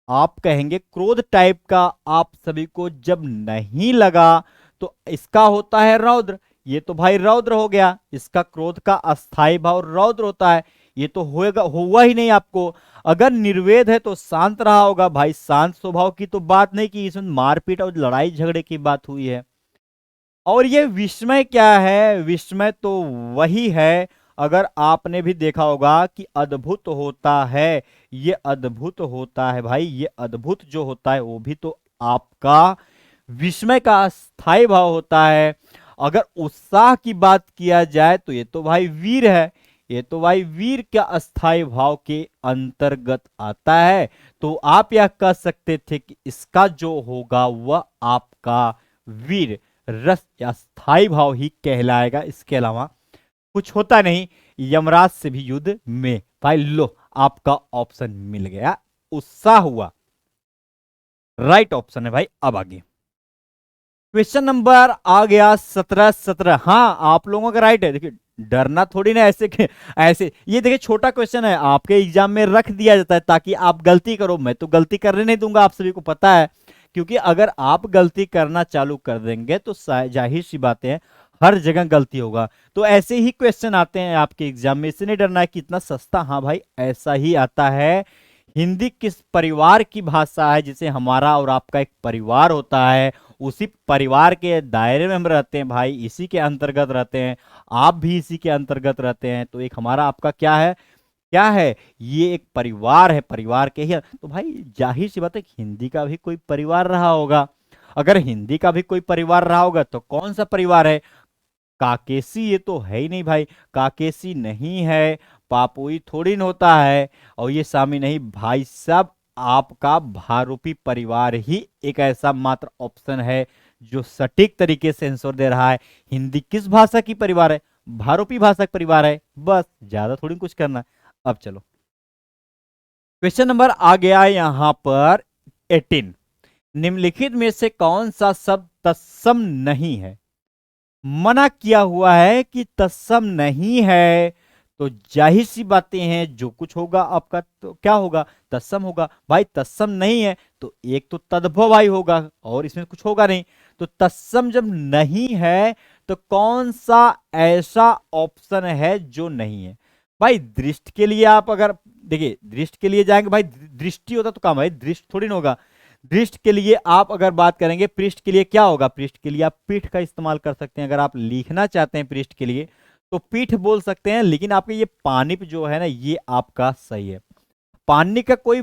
आप कहेंगे क्रोध टाइप का आप सभी को जब नहीं लगा तो इसका होता है रौद्र, ये तो भाई रौद्र हो गया, इसका क्रोध का अस्थाई भाव रौद्र होता है, ये तो होएगा, हुआ ही नहीं आपको। अगर निर्वेद है तो शांत रहा होगा, भाई शांत स्वभाव की तो बात नहीं की, इसमें मारपीट और लड़ाई झगड़े की बात हुई है। और ये विस्मय क्या है, विस्मय तो वही है, अगर आपने भी देखा होगा कि अद्भुत होता है, ये अद्भुत होता है भाई, ये अद्भुत जो होता है वो भी तो आपका विस्मय का स्थायी भाव होता है। अगर उत्साह की बात किया जाए तो ये तो भाई वीर है, ये तो भाई वीर का अस्थायी भाव के अंतर्गत आता है। तो आप यह कह सकते थे कि इसका जो होगा वह आपका वीर रस या स्थायी भाव ही कहलाएगा, इसके अलावा कुछ होता नहीं। यमराज से भी युद्ध में, भाई लो आपका ऑप्शन मिल गया, उत्साह हुआ, राइट ऑप्शन है भाई। अब आगे क्वेश्चन नंबर आ गया 17। हाँ, आप लोगों का राइट है, देखिए डरना थोड़ी ना ऐसे ऐसे, ये देखिए छोटा क्वेश्चन है, आपके एग्जाम में रख दिया जाता है ताकि आप गलती करो, मैं तो गलती करने नहीं दूंगा, आप सभी को पता है, क्योंकि अगर आप गलती करना चालू कर देंगे तो जाहिर सी बातें हैं हर जगह गलती होगा। तो ऐसे ही क्वेश्चन आते हैं आपके एग्जाम में, इससे नहीं डरना है कि इतना सस्ता, हाँ भाई ऐसा ही आता है। हिंदी किस परिवार की भाषा है, जिसे हमारा और आपका एक परिवार होता है, उसी परिवार के दायरे में हम रहते हैं भाई, इसी के अंतर्गत रहते हैं, आप भी इसी के अंतर्गत रहते हैं, तो एक हमारा आपका क्या है, क्या है, ये एक परिवार है, परिवार के ही, तो भाई जाहिर सी बात है हिंदी का भी कोई परिवार रहा होगा। अगर हिंदी का भी कोई परिवार रहा होगा तो कौन सा परिवार है? काकेसी ये तो है ही नहीं भाई, काकेसी नहीं है, पापोई थोड़ी न होता है, और ये सामी नहीं भाई साहब, आपका भारूपी परिवार ही एक ऐसा मात्र ऑप्शन है जो सटीक तरीके से आंसर दे रहा है। हिंदी किस भाषा की परिवार है? भारूपी भाषा का परिवार है, बस ज्यादा थोड़ी कुछ करना है। अब चलो क्वेश्चन नंबर आ गया यहां पर 18, निम्नलिखित में से कौन सा शब्द तत्सम नहीं है? मना किया हुआ है कि तत्सम नहीं है, तो जाहिर सी बातें हैं, जो कुछ होगा आपका तो क्या होगा, तत्सम होगा। भाई तत्सम नहीं है तो एक तो तद्भव भाई होगा और इसमें कुछ होगा नहीं, तो तत्सम जब नहीं है तो कौन सा ऐसा ऑप्शन है जो नहीं है? भाई दृष्टि के लिए आप अगर देखिए, दृष्टि के लिए जाएंगे, भाई दृष्टि होता तो काम है, दृष्टि थोड़ी ना होगा। दृष्टि के लिए आप अगर बात करेंगे, पृष्ठ के लिए क्या होगा? पृष्ठ के लिए आप पीठ का इस्तेमाल कर सकते हैं, अगर आप लिखना चाहते हैं पृष्ठ के लिए तो पीठ बोल सकते हैं, लेकिन आपके ये पानिप जो है ना, ये आपका सही है। पानी का कोई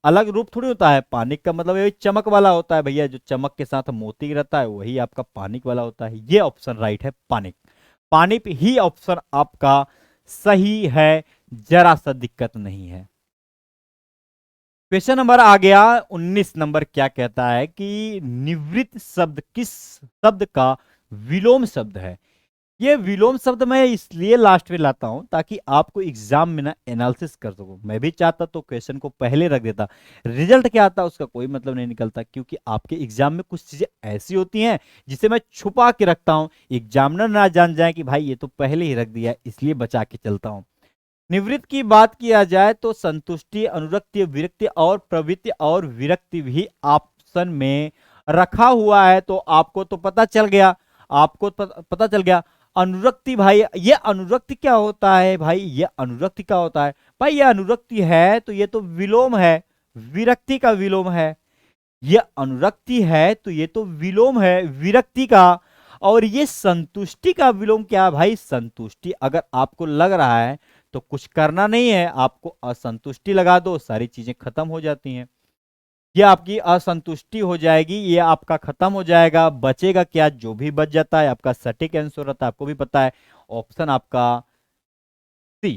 अलग रूप थोड़ी होता है, पानी का मतलब ये चमक वाला होता है भैया, जो चमक के साथ मोती रहता है वही आपका पानिक वाला होता है। ये ऑप्शन राइट है, पानिक, पानिप ही ऑप्शन आपका सही है, जरा सा दिक्कत नहीं है। क्वेश्चन नंबर आ गया 19 नंबर, क्या कहता है कि निवृत्त शब्द किस शब्द का विलोम शब्द है? ये विलोम शब्द मैं इसलिए लास्ट में लाता हूं ताकि आपको एग्जाम में ना एनालिसिस कर सकूं। मैं भी चाहता तो क्वेश्चन को पहले रख देता, रिजल्ट क्या आता उसका कोई मतलब नहीं निकलता, क्योंकि आपके एग्जाम में कुछ चीजें ऐसी होती हैं जिसे मैं छुपा के रखता हूं, एग्जामिनर ना जान जाए कि भाई ये तो पहले ही रख दिया, इसलिए बचा के चलता हूं। निवृत्त की बात किया जाए तो संतुष्टि, अनुरक्ति, विरक्ति और प्रवृत्ति और विरक्ति भी ऑप्शन में रखा हुआ है, तो आपको तो पता चल गया, आपको पता चल गया। अनुरक्ति भाई, ये अनुरक्ति क्या होता है भाई? ये अनुरक्ति क्या होता है भाई? ये अनुरक्ति है तो ये तो विलोम है, विरक्ति का विलोम है। ये अनुरक्ति है तो ये तो विलोम है विरक्ति का। और ये संतुष्टि का विलोम क्या है भाई? संतुष्टि। अगर आपको लग रहा है तो कुछ करना नहीं है, आपको असंतुष्टि लगा दो, सारी चीजें खत्म हो जाती हैं। ये आपकी असंतुष्टि हो जाएगी, ये आपका खत्म हो जाएगा। बचेगा क्या? जो भी बच जाता है आपका सटीक आंसर रहता है, आपको भी पता है। ऑप्शन आपका सी,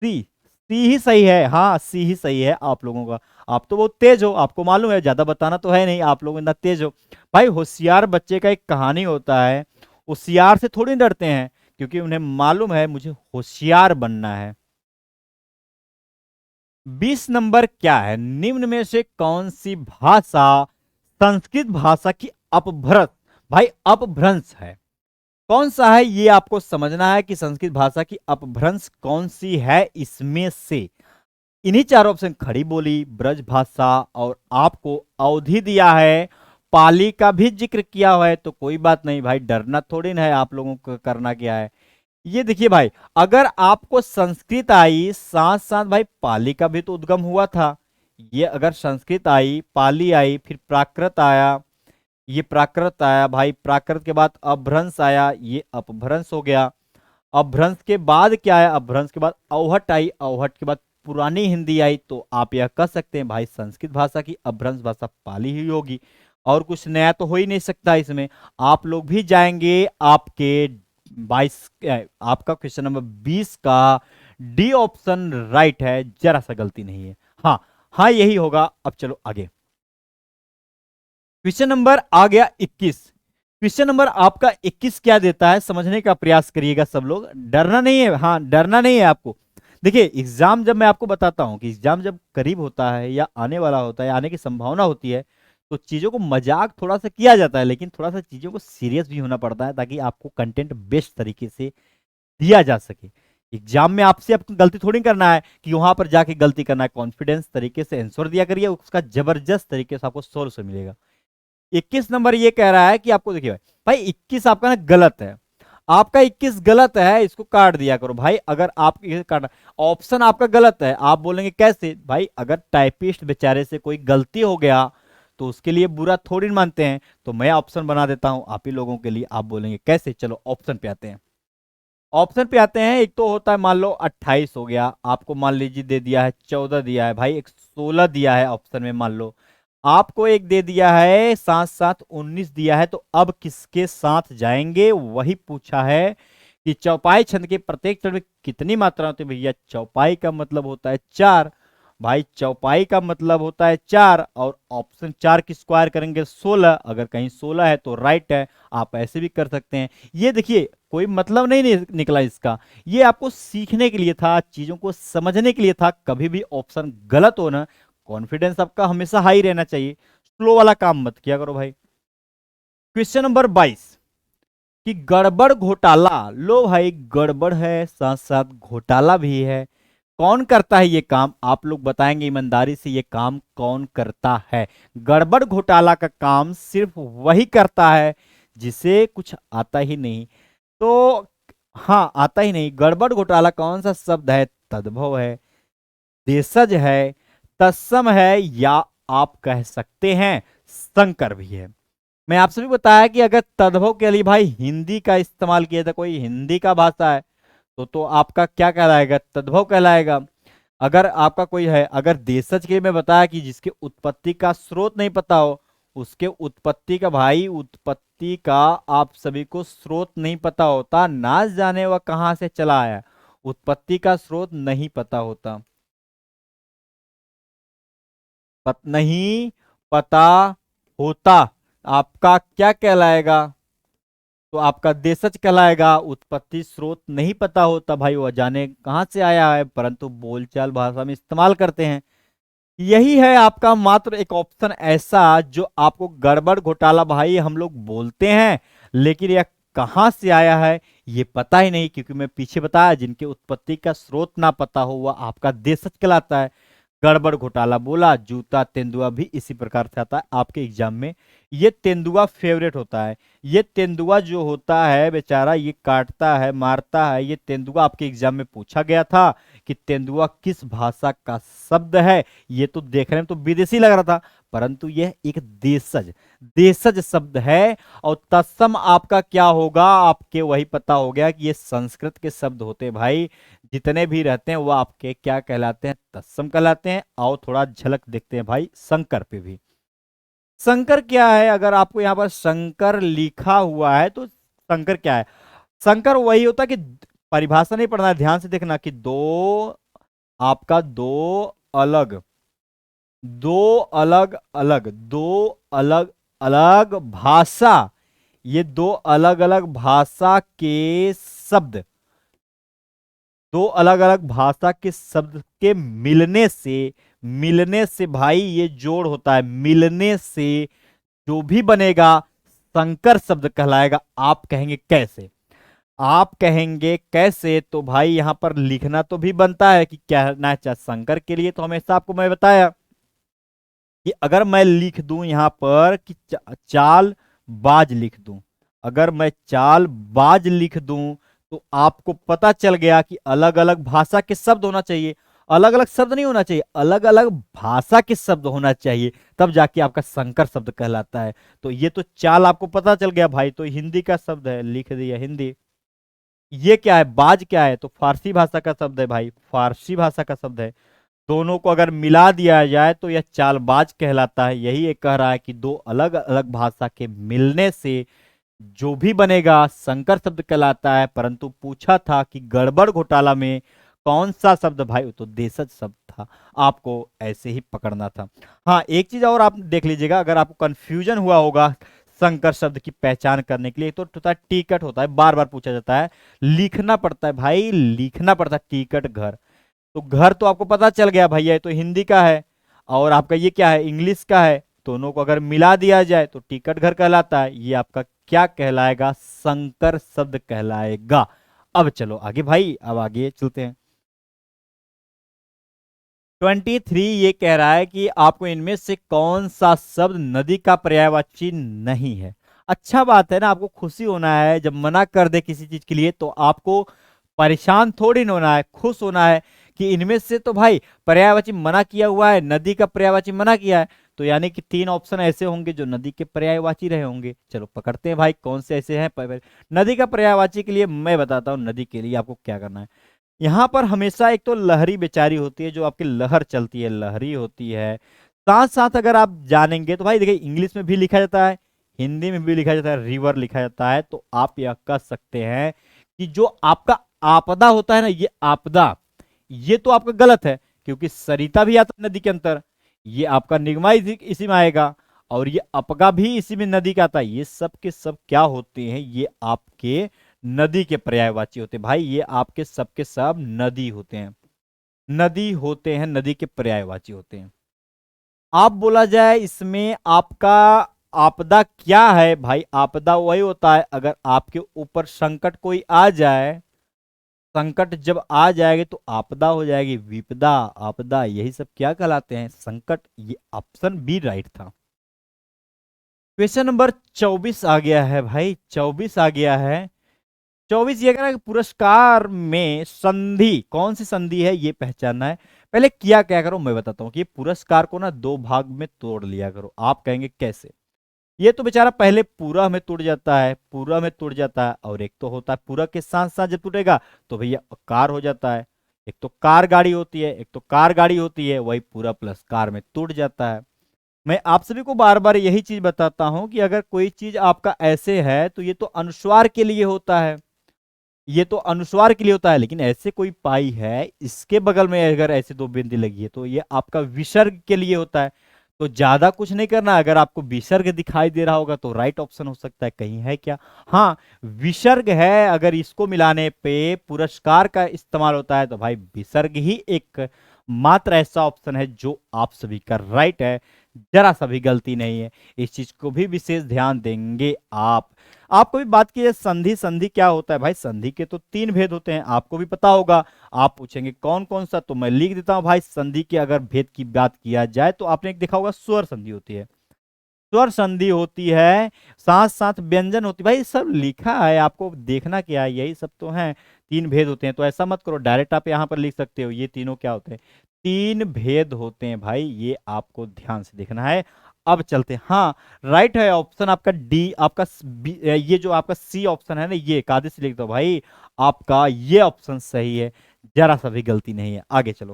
सी, सी ही सही है। हाँ, सी ही सही है आप लोगों का। आप तो बहुत तेज हो, आपको मालूम है, ज्यादा बताना तो है नहीं, आप लोग इतना तेज हो। भाई होशियार बच्चे का एक कहानी होता है, होशियार से थोड़ी डरते हैं, क्योंकि उन्हें मालूम है मुझे होशियार बनना है। 20 नंबर क्या है? निम्न में से कौन सी भाषा संस्कृत भाषा की अपभ्रंश, भाई अपभ्रंश है? कौन सा है ये आपको समझना है कि संस्कृत भाषा की अपभ्रंश कौन सी है इसमें से। इन्हीं चार ऑप्शन, खड़ी बोली, ब्रज भाषा, और आपको अवधि दिया है, पाली का भी जिक्र किया हुआ है। तो कोई बात नहीं भाई, डरना थोड़ी ना है, आप लोगों को करना क्या है। ये देखिए भाई, अगर आपको संस्कृत आई, साथ साथ भाई पाली का भी तो उद्गम हुआ था। ये अगर संस्कृत आई, पाली आई, फिर प्राकृत आया, ये प्राकृत आया भाई, प्राकृत के बाद अपभ्रंश आया, ये अपभ्रंश हो गया। अपभ्रंश के बाद क्या आया? अपभ्रंश के बाद अवहट आई, अवहट के बाद पुरानी हिंदी आई। तो आप यह कह सकते हैं भाई संस्कृत भाषा की अपभ्रंश भाषा पाली ही होगी, और कुछ नया तो हो ही नहीं सकता इसमें। आप लोग भी जाएंगे आपके 22, आपका क्वेश्चन नंबर 20 का डी ऑप्शन राइट है, जरा सा गलती नहीं है। हाँ हाँ, यही होगा। अब चलो आगे, क्वेश्चन नंबर आ गया 21। क्वेश्चन नंबर आपका 21 क्या देता है, समझने का प्रयास करिएगा सब लोग, डरना नहीं है। हाँ, डरना नहीं है आपको। देखिए एग्जाम जब मैं आपको बताता हूं कि एग्जाम जब करीब होता है या आने वाला होता है, आने की संभावना होती है, तो चीजों को मजाक थोड़ा सा किया जाता है, लेकिन थोड़ा सा चीजों को सीरियस भी होना पड़ता है, ताकि आपको कंटेंट बेस्ट तरीके से दिया जा सके। एग्जाम में आपसे आपको गलती थोड़ी करना है कि वहां पर जाके गलती करना है। कॉन्फिडेंस तरीके से आंसर दिया करिए, उसका जबरदस्त तरीके से आपको सोल्व मिलेगा। 21 नंबर ये कह रहा है कि आपको, देखिए भाई 21 आपका ना गलत है, आपका 21 गलत है, इसको काट दिया करो भाई। अगर आप इसे काटना, ऑप्शन आपका गलत है। आप बोलेंगे कैसे भाई? अगर टाइपिस्ट बेचारे से कोई गलती हो गया तो उसके लिए बुरा थोड़ी मानते हैं, तो मैं ऑप्शन बना देता हूं आप ही लोगों के लिए। आप बोलेंगे कैसे? चलो ऑप्शन पे आते हैं। ऑप्शन पे आते हैं, एक तो होता है मान लो 28 हो गया, आपको मान लीजिए दे दिया है 14 दिया है भाई, एक 16 दिया है ऑप्शन में मान लो, आपको एक दे दिया है, साथ साथ 19 दिया है। तो अब किसके साथ जाएंगे वही पूछा है कि चौपाई छंद के प्रत्येक चरण में कितनी मात्रा होती है। भैया चौपाई का मतलब होता है 4, भाई चौपाई का मतलब होता है 4, और ऑप्शन 4 की स्क्वायर करेंगे 16। अगर कहीं 16 है तो राइट है, आप ऐसे भी कर सकते हैं। ये देखिए कोई मतलब नहीं निकला इसका, ये आपको सीखने के लिए था, चीजों को समझने के लिए था। कभी भी ऑप्शन गलत हो ना, कॉन्फिडेंस आपका हमेशा हाई रहना चाहिए, स्लो वाला काम मत किया करो भाई। क्वेश्चन नंबर 22 कि गड़बड़ घोटाला, लो भाई गड़बड़ है साथ साथ घोटाला भी है, कौन करता है ये काम? आप लोग बताएंगे ईमानदारी से, ये काम कौन करता है? गड़बड़ घोटाला का काम सिर्फ वही करता है जिसे कुछ आता ही नहीं। तो हाँ, आता ही नहीं। गड़बड़ घोटाला कौन सा शब्द है? तद्भव है, देशज है, तत्सम है, या आप कह सकते हैं संकर भी है। मैं आपसे भी बताया कि अगर तद्भव के लिए भाई हिंदी का इस्तेमाल किया था, कोई हिंदी का भाषा है, तो आपका क्या कहलाएगा? तद्भव कहलाएगा। अगर आपका कोई है, अगर देशज के लिए मैं बताया कि जिसके उत्पत्ति का स्रोत नहीं पता हो, उसके उत्पत्ति का, भाई उत्पत्ति का आप सभी को स्रोत नहीं पता होता, ना जाने वह कहां से चला आया, उत्पत्ति का स्रोत नहीं पता होता, नहीं पता होता, आपका क्या कहलाएगा? तो आपका देशज कहलाएगा। उत्पत्ति स्रोत नहीं पता होता भाई, वह जाने कहां से आया है, परंतु बोलचाल भाषा में इस्तेमाल करते हैं। यही है आपका मात्र एक ऑप्शन ऐसा जो आपको गड़बड़ घोटाला भाई हम लोग बोलते हैं, लेकिन यह कहां से आया है ये पता ही नहीं, क्योंकि मैं पीछे बताया जिनके उत्पत्ति का स्रोत ना पता हो वह आपका देशज कहलाता है। गड़बड़ घोटाला बोला, जूता तेंदुआ भी इसी प्रकार से आता है आपके एग्जाम में। ये तेंदुआ फेवरेट होता है, ये तेंदुआ जो होता है बेचारा, ये काटता है, मारता है। ये तेंदुआ आपके एग्जाम में पूछा गया था कि तेंदुआ किस भाषा का शब्द है। ये तो देखने में तो विदेशी लग रहा था, परंतु यह एक देशज, देशज शब्द है। और तत्सम आपका क्या होगा? आपके वही पता हो गया कि ये संस्कृत के शब्द होते भाई, जितने भी रहते हैं वो आपके क्या कहलाते हैं, तत्सम कहलाते हैं। आओ थोड़ा झलक देखते हैं भाई शंकर पे भी। शंकर क्या है, अगर आपको यहाँ पर शंकर लिखा हुआ है तो शंकर क्या है, शंकर वही होता है कि परिभाषा नहीं पढ़ना है, ध्यान से देखना कि आपका अलग दो अलग अलग भाषा, ये दो अलग अलग भाषा के शब्द, दो अलग अलग भाषा के शब्द के मिलने से भाई ये जोड़ होता है, मिलने से जो भी बनेगा संकर शब्द कहलाएगा। आप कहेंगे कैसे, आप कहेंगे कैसे, तो भाई यहां पर लिखना तो भी बनता है कि क्या कहना है संकर के लिए। तो हमेशा आपको मैं बताया कि अगर मैं लिख दूं यहां पर कि चाल बाज लिख दूं, अगर मैं चाल बाज लिख दूं तो आपको पता चल गया कि अलग अलग भाषा के शब्द होना चाहिए, अलग अलग शब्द नहीं होना चाहिए, अलग अलग भाषा के शब्द होना चाहिए, तब जाके आपका संकर शब्द कहलाता है। तो ये तो चाल आपको पता चल गया भाई, तो हिंदी का शब्द है, लिख दिया हिंदी। ये क्या है, बाज क्या है, तो फारसी भाषा का शब्द है भाई, फारसी भाषा का शब्द है। दोनों को अगर मिला दिया जाए तो यह चालबाज कहलाता है। यही एक कह रहा है कि दो अलग अलग भाषा के मिलने से जो भी बनेगा संकर शब्द कहलाता है। परंतु पूछा था कि गड़बड़ घोटाला में कौन सा शब्द, भाई तो देशज शब्द था, आपको ऐसे ही पकड़ना था। हाँ एक चीज और आप देख लीजिएगा, अगर आपको कंफ्यूजन हुआ होगा संकर शब्द की पहचान करने के लिए, तो होता है टिकट, होता है बार बार पूछा जाता है, लिखना पड़ता है भाई, लिखना पड़ता है टिकट घर। तो घर तो आपको पता चल गया भैया, ये तो हिंदी का है, और आपका ये क्या है, इंग्लिश का है। दोनों को अगर मिला दिया जाए तो टिकट घर कहलाता है। ये आपका क्या कहलाएगा, संकर शब्द कहलाएगा। अब चलो आगे भाई, अब आगे चलते हैं। 23 ये कह रहा है कि आपको इनमें से कौन सा शब्द नदी का पर्यायवाची नहीं है। अच्छा बात है ना, आपको खुशी होना है जब मना कर दे किसी चीज के लिए, तो आपको परेशान थोड़ी ना होना है, खुश होना है कि इनमें से तो भाई पर्यायवाची मना किया हुआ है, नदी का पर्यायवाची मना किया है, तो यानी कि 3 ऑप्शन ऐसे होंगे जो नदी के पर्यायवाची रहे होंगे। चलो पकड़ते हैं भाई कौन से ऐसे हैं। नदी का पर्यायवाची के लिए मैं बताता हूँ, नदी के लिए आपको क्या करना है। यहाँ पर हमेशा एक तो लहरी बेचारी होती है, जो आपकी लहर चलती है, लहरी होती है। साथ साथ अगर आप जानेंगे तो भाई देखिए, इंग्लिश में भी लिखा जाता है, हिंदी में भी लिखा जाता है, रिवर लिखा जाता है। तो आप यह कह सकते हैं कि जो आपका आपदा होता है ना, ये आपदा, ये तो आपका गलत है, क्योंकि सरिता भी आता है नदी के अंतर, ये आपका निगमा इसी में आएगा, और ये अपगा भी इसी में नदी का आता है। ये सब के सब क्या होते हैं, ये आपके नदी के पर्यायवाची होते हैं भाई, ये आपके सबके सब नदी होते हैं, नदी होते हैं, नदी के पर्यायवाची होते हैं। आप बोला जाए इसमें आपका आपदा क्या है, भाई आपदा वही होता है अगर आपके ऊपर संकट कोई आ जाए, संकट जब आ जाएगी तो आपदा हो जाएगी, विपदा, आपदा, यही सब क्या कहलाते हैं, संकट। ये ऑप्शन बी राइट था। क्वेश्चन नंबर 24 आ गया है भाई, 24 आ गया है। 24 ये कह रहा है कि पुरस्कार में संधि, कौन सी संधि है ये पहचानना है। पहले किया क्या करो मैं बताता हूं कि पुरस्कार को ना 2 भाग में तोड़ लिया करो। आप कहेंगे कैसे, ये तो बेचारा पहले पूरा में टूट जाता है, पूरा में टूट जाता है, और एक तो होता है पूरा के साथ साथ जब टूटेगा तो भैया कार हो जाता है। एक तो कार गाड़ी होती है, एक तो कार गाड़ी होती है, वही पूरा प्लस कार में टूट जाता है। मैं आप सभी को बार बार यही चीज बताता हूं कि अगर कोई चीज आपका ऐसे है तो ये तो अनुस्वार के लिए होता है, ये तो अनुस्वार के लिए होता है। लेकिन ऐसे कोई पाई है, इसके बगल में अगर ऐसे 2 बिंदी लगी है तो ये आपका विसर्ग के लिए होता है। तो ज्यादा कुछ नहीं करना, अगर आपको विसर्ग दिखाई दे रहा होगा तो राइट ऑप्शन हो सकता है, कहीं है क्या, हाँ विसर्ग है। अगर इसको मिलाने पे पुरस्कार का इस्तेमाल होता है तो भाई विसर्ग ही एक मात्र ऐसा ऑप्शन है जो आप सभी का राइट है, जरा सा भी गलती नहीं है। इस चीज को भी विशेष ध्यान देंगे आप। आपको भी बात की है संधि, संधि क्या होता है भाई, संधि के तो 3 भेद होते हैं, आपको भी पता होगा। आप पूछेंगे कौन कौन सा, तो मैं लिख देता हूं भाई। संधि के अगर भेद की बात किया जाए तो आपने एक देखा होगा स्वर संधि होती है, स्वर संधि होती है, साथ साथ व्यंजन होती है। भाई सब लिखा है, आपको देखना क्या है, यही सब तो है। 3 भेद होते हैं, तो ऐसा मत करो, डायरेक्ट आप यहाँ पर लिख सकते हो ये तीनों क्या होते हैं, 3 भेद होते हैं भाई, ये आपको ध्यान से देखना है। अब चलते हैं, हाँ राइट है ऑप्शन आपका डी, आपका ये जो आपका सी ऑप्शन है ना, ये कायदे से लिख दो भाई, आपका ये ऑप्शन सही है। जरा सा भी गलती नहीं है। आगे चलो,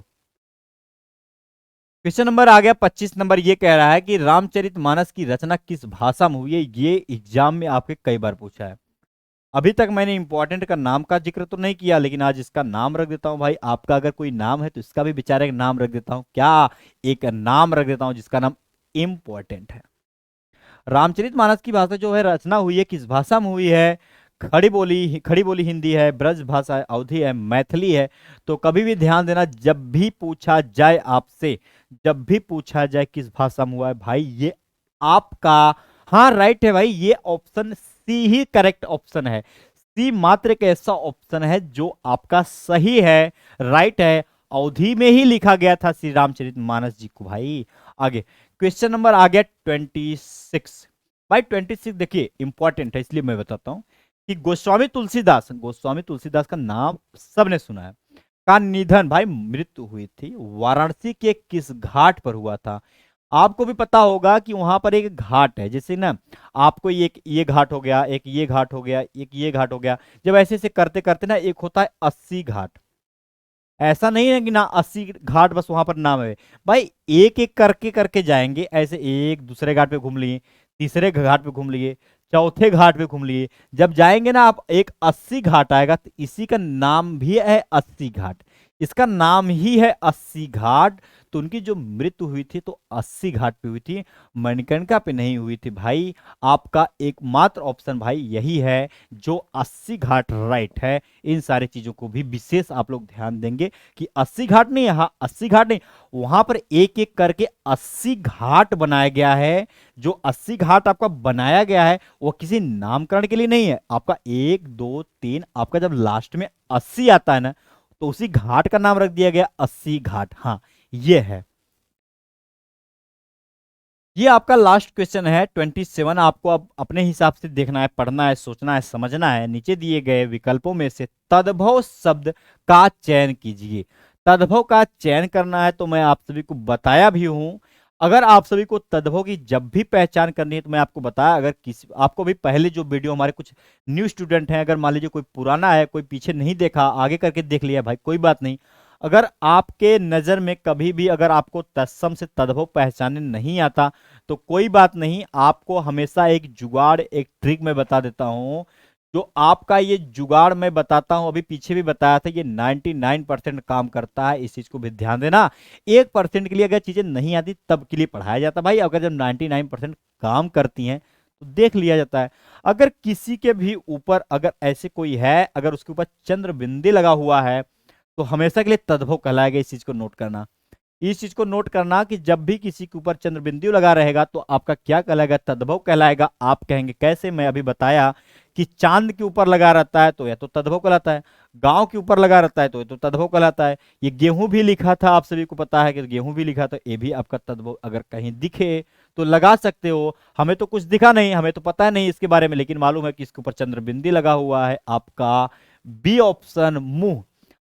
क्वेश्चन नंबर आ गया 25 नंबर। ये कह रहा है कि रामचरितमानस की रचना किस भाषा में हुई है। ये एग्जाम में आपके कई बार पूछा है। अभी तक मैंने इंपॉर्टेंट का नाम का जिक्र तो नहीं किया, लेकिन आज इसका नाम रख देता हूं भाई। आपका अगर कोई नाम है तो इसका भी बेचारे का नाम रख देता हूं। क्या, एक नाम रख देता हूं जिसका नाम इंपॉर्टेंट है। रामचरितमानस की भाषा जो है, रचना हुई है किस भाषा में हुई है। खड़ी बोली हिंदी है, ब्रज भाषा है, अवधी है, मैथिली है। तो कभी भी ध्यान देना, जब भी पूछा जाए आपसे, जब भी पूछा जाए किस भाषा में हुआ है भाई, ये आपका हाँ राइट है भाई। ये ऑप्शन सी ही करेक्ट ऑप्शन है। सी मात्र एक ऐसा ऑप्शन है जो आपका सही है, राइट है। अवधि में ही लिखा गया था श्री रामचरितमानस जी को भाई। आगे क्वेश्चन नंबर आ गया 26 भाई। 26 देखिए इंपॉर्टेंट है, इसलिए मैं बताता हूं कि गोस्वामी तुलसीदास का नाम सबने सुना है, का निधन भाई, मृत्यु हुई थी वाराणसी के किस घाट पर हुआ था। आपको भी पता होगा कि वहां पर एक घाट है, जैसे ना आपको ये घाट हो गया, एक ये घाट हो गया, एक ये घाट हो गया। जब ऐसे ऐसे करते करते ना एक होता है 80 घाट। ऐसा नहीं है कि ना 80 घाट बस वहां पर नाम है भाई, एक एक करके करके जाएंगे ऐसे। एक दूसरे घाट पे घूम लिए, तीसरे घाट पे घूम लिए, चौथे घाट पे घूम लिए। जब जाएंगे ना आप, एक 80 घाट आएगा, तो इसी का नाम भी है 80 घाट। इसका नाम ही है 80 घाट। तो उनकी जो मृत्यु हुई थी तो 80 घाट पे हुई थी, मणिकर्णिका पे नहीं हुई थी भाई। आपका एकमात्र ऑप्शन भाई यही है जो 80 घाट राइट है। इन सारी चीजों को भी विशेष आप लोग ध्यान देंगे कि 80 घाट नहीं, यहाँ 80 घाट नहीं, वहां पर एक एक करके 80 घाट बनाया गया है। जो 80 घाट आपका बनाया गया है वो किसी नामकरण के लिए नहीं है। आपका 1 2 3, आपका जब लास्ट में 80 आता है ना, तो उसी घाट का नाम रख दिया गया 80 घाट। हाँ ये है। ये आपका लास्ट क्वेश्चन है 27। आपको अब अपने हिसाब से देखना है, पढ़ना है, सोचना है, समझना है। नीचे दिए गए विकल्पों में से तद्भव शब्द का चयन कीजिए। तद्भव का चयन करना है तो मैं आप सभी को बताया भी हूं। अगर आप सभी को तद्भव की जब भी पहचान करनी है तो मैं आपको बताया। अगर किसी आपको भी पहले जो वीडियो, हमारे कुछ न्यू स्टूडेंट हैं, अगर मान लीजिए कोई पुराना है, कोई पीछे नहीं देखा, आगे करके देख लिया भाई, कोई बात नहीं। अगर आपके नजर में कभी भी अगर आपको तत्सम से तद्भव पहचानने नहीं आता तो कोई बात नहीं, आपको हमेशा एक जुगाड़, एक ट्रिक मैं बता देता हूं। जो आपका ये जुगाड़ मैं बताता हूं, अभी पीछे भी बताया था, ये 99% काम करता है। इस चीज को भी ध्यान देना। 1% के लिए अगर चीजें नहीं आती तब के लिए पढ़ाया जाता भाई। अगर जब 99% काम करती हैं तो देख लिया जाता है। अगर किसी के भी ऊपर अगर ऐसे कोई है, अगर उसके ऊपर चंद्र बिंदी लगा हुआ है तो हमेशा के लिए तद्भव कहलाएगा। इस चीज को नोट करना, इस चीज को नोट करना कि जब भी किसी के ऊपर चंद्र बिंदु लगा रहेगा तो आपका क्या कहलाएगा, तद्भव कहलाएगा। आप कहेंगे कैसे, मैं अभी बताया कि चांद के ऊपर लगा रहता है तो यह तो तद्भव कहलाता है, गांव के ऊपर लगा रहता है तो यह तो तद्भव कहलाता है। ये गेहूं भी लिखा था, आप सभी को पता है कि गेहूं भी लिखा था, ये भी आपका तद्भव। अगर कहीं दिखे तो लगा सकते हो। हमें तो कुछ दिखा नहीं, हमें तो पता नहीं इसके बारे में, लेकिन मालूम है कि इसके ऊपर चंद्र बिंदी लगा हुआ है। आपका बी ऑप्शन मुंह,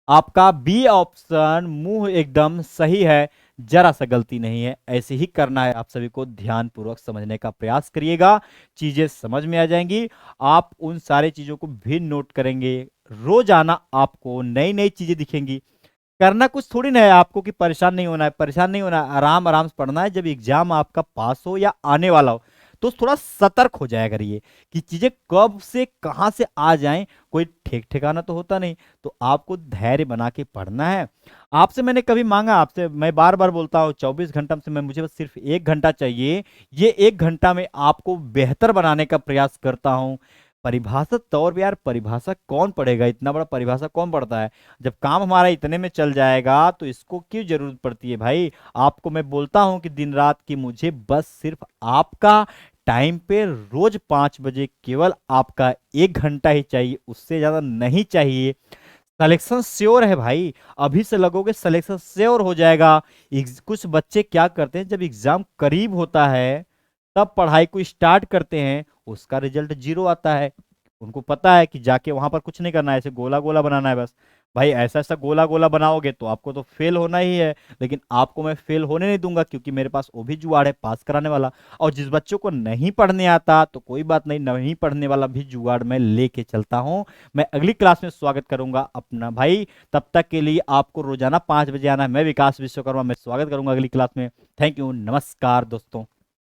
आपका बी ऑप्शन मुंह एकदम सही है, जरा सा गलती नहीं है। ऐसे ही करना है, आप सभी को ध्यान पूर्वक समझने का प्रयास करिएगा, चीजें समझ में आ जाएंगी। आप उन सारी चीजों को भी नोट करेंगे, रोजाना आपको नई नई चीजें दिखेंगी। करना कुछ थोड़ी ना है आपको कि परेशान नहीं होना है, परेशान नहीं होना है, आराम आराम से पढ़ना है। जब एग्जाम आपका पास हो या आने वाला हो तो थोड़ा सतर्क हो जाया करिए कि चीजें कब से कहां से आ जाएं, कोई ठेक ठिकाना तो होता नहीं। तो आपको धैर्य बना के पढ़ना है। आपसे मैंने कभी मांगा, आपसे मैं बार बार बोलता हूँ 24 घंटा से मैं, मुझे बस सिर्फ 1 घंटा चाहिए। ये 1 घंटा में आपको बेहतर बनाने का प्रयास करता हूँ। परिभाषा तौर पे यार, परिभाषा कौन पढ़ेगा, इतना बड़ा परिभाषा कौन पढ़ता है। जब काम हमारा इतने में चल जाएगा तो इसको क्यों जरूरत पड़ती है भाई। आपको मैं बोलता हूं कि दिन रात की मुझे बस सिर्फ आपका टाइम पे रोज 5 बजे केवल आपका 1 घंटा ही चाहिए, उससे ज्यादा नहीं चाहिए। सिलेक्शन श्योर है भाई, अभी से लगोगे सिलेक्शन श्योर हो जाएगा। कुछ बच्चे क्या करते हैं, जब एग्जाम करीब होता है तब पढ़ाई को स्टार्ट करते हैं, उसका रिजल्ट 0 आता है। उनको पता है कि जाके वहां पर कुछ नहीं करना है, ऐसे गोला गोला बनाना है बस। भाई ऐसा ऐसा गोला गोला बनाओगे तो आपको तो फेल होना ही है, लेकिन आपको मैं फेल होने नहीं दूंगा, क्योंकि मेरे पास वो भी जुगाड़ है पास कराने वाला। और जिस बच्चों को नहीं पढ़ने आता तो कोई बात नहीं, नहीं पढ़ने वाला भी जुगाड़ मैं लेके चलता हूँ। मैं अगली क्लास में स्वागत करूंगा अपना भाई। तब तक के लिए आपको रोजाना 5 बजे आना है। मैं विकास विश्वकर्मा, मैं स्वागत करूंगा अगली क्लास में। थैंक यू, नमस्कार दोस्तों।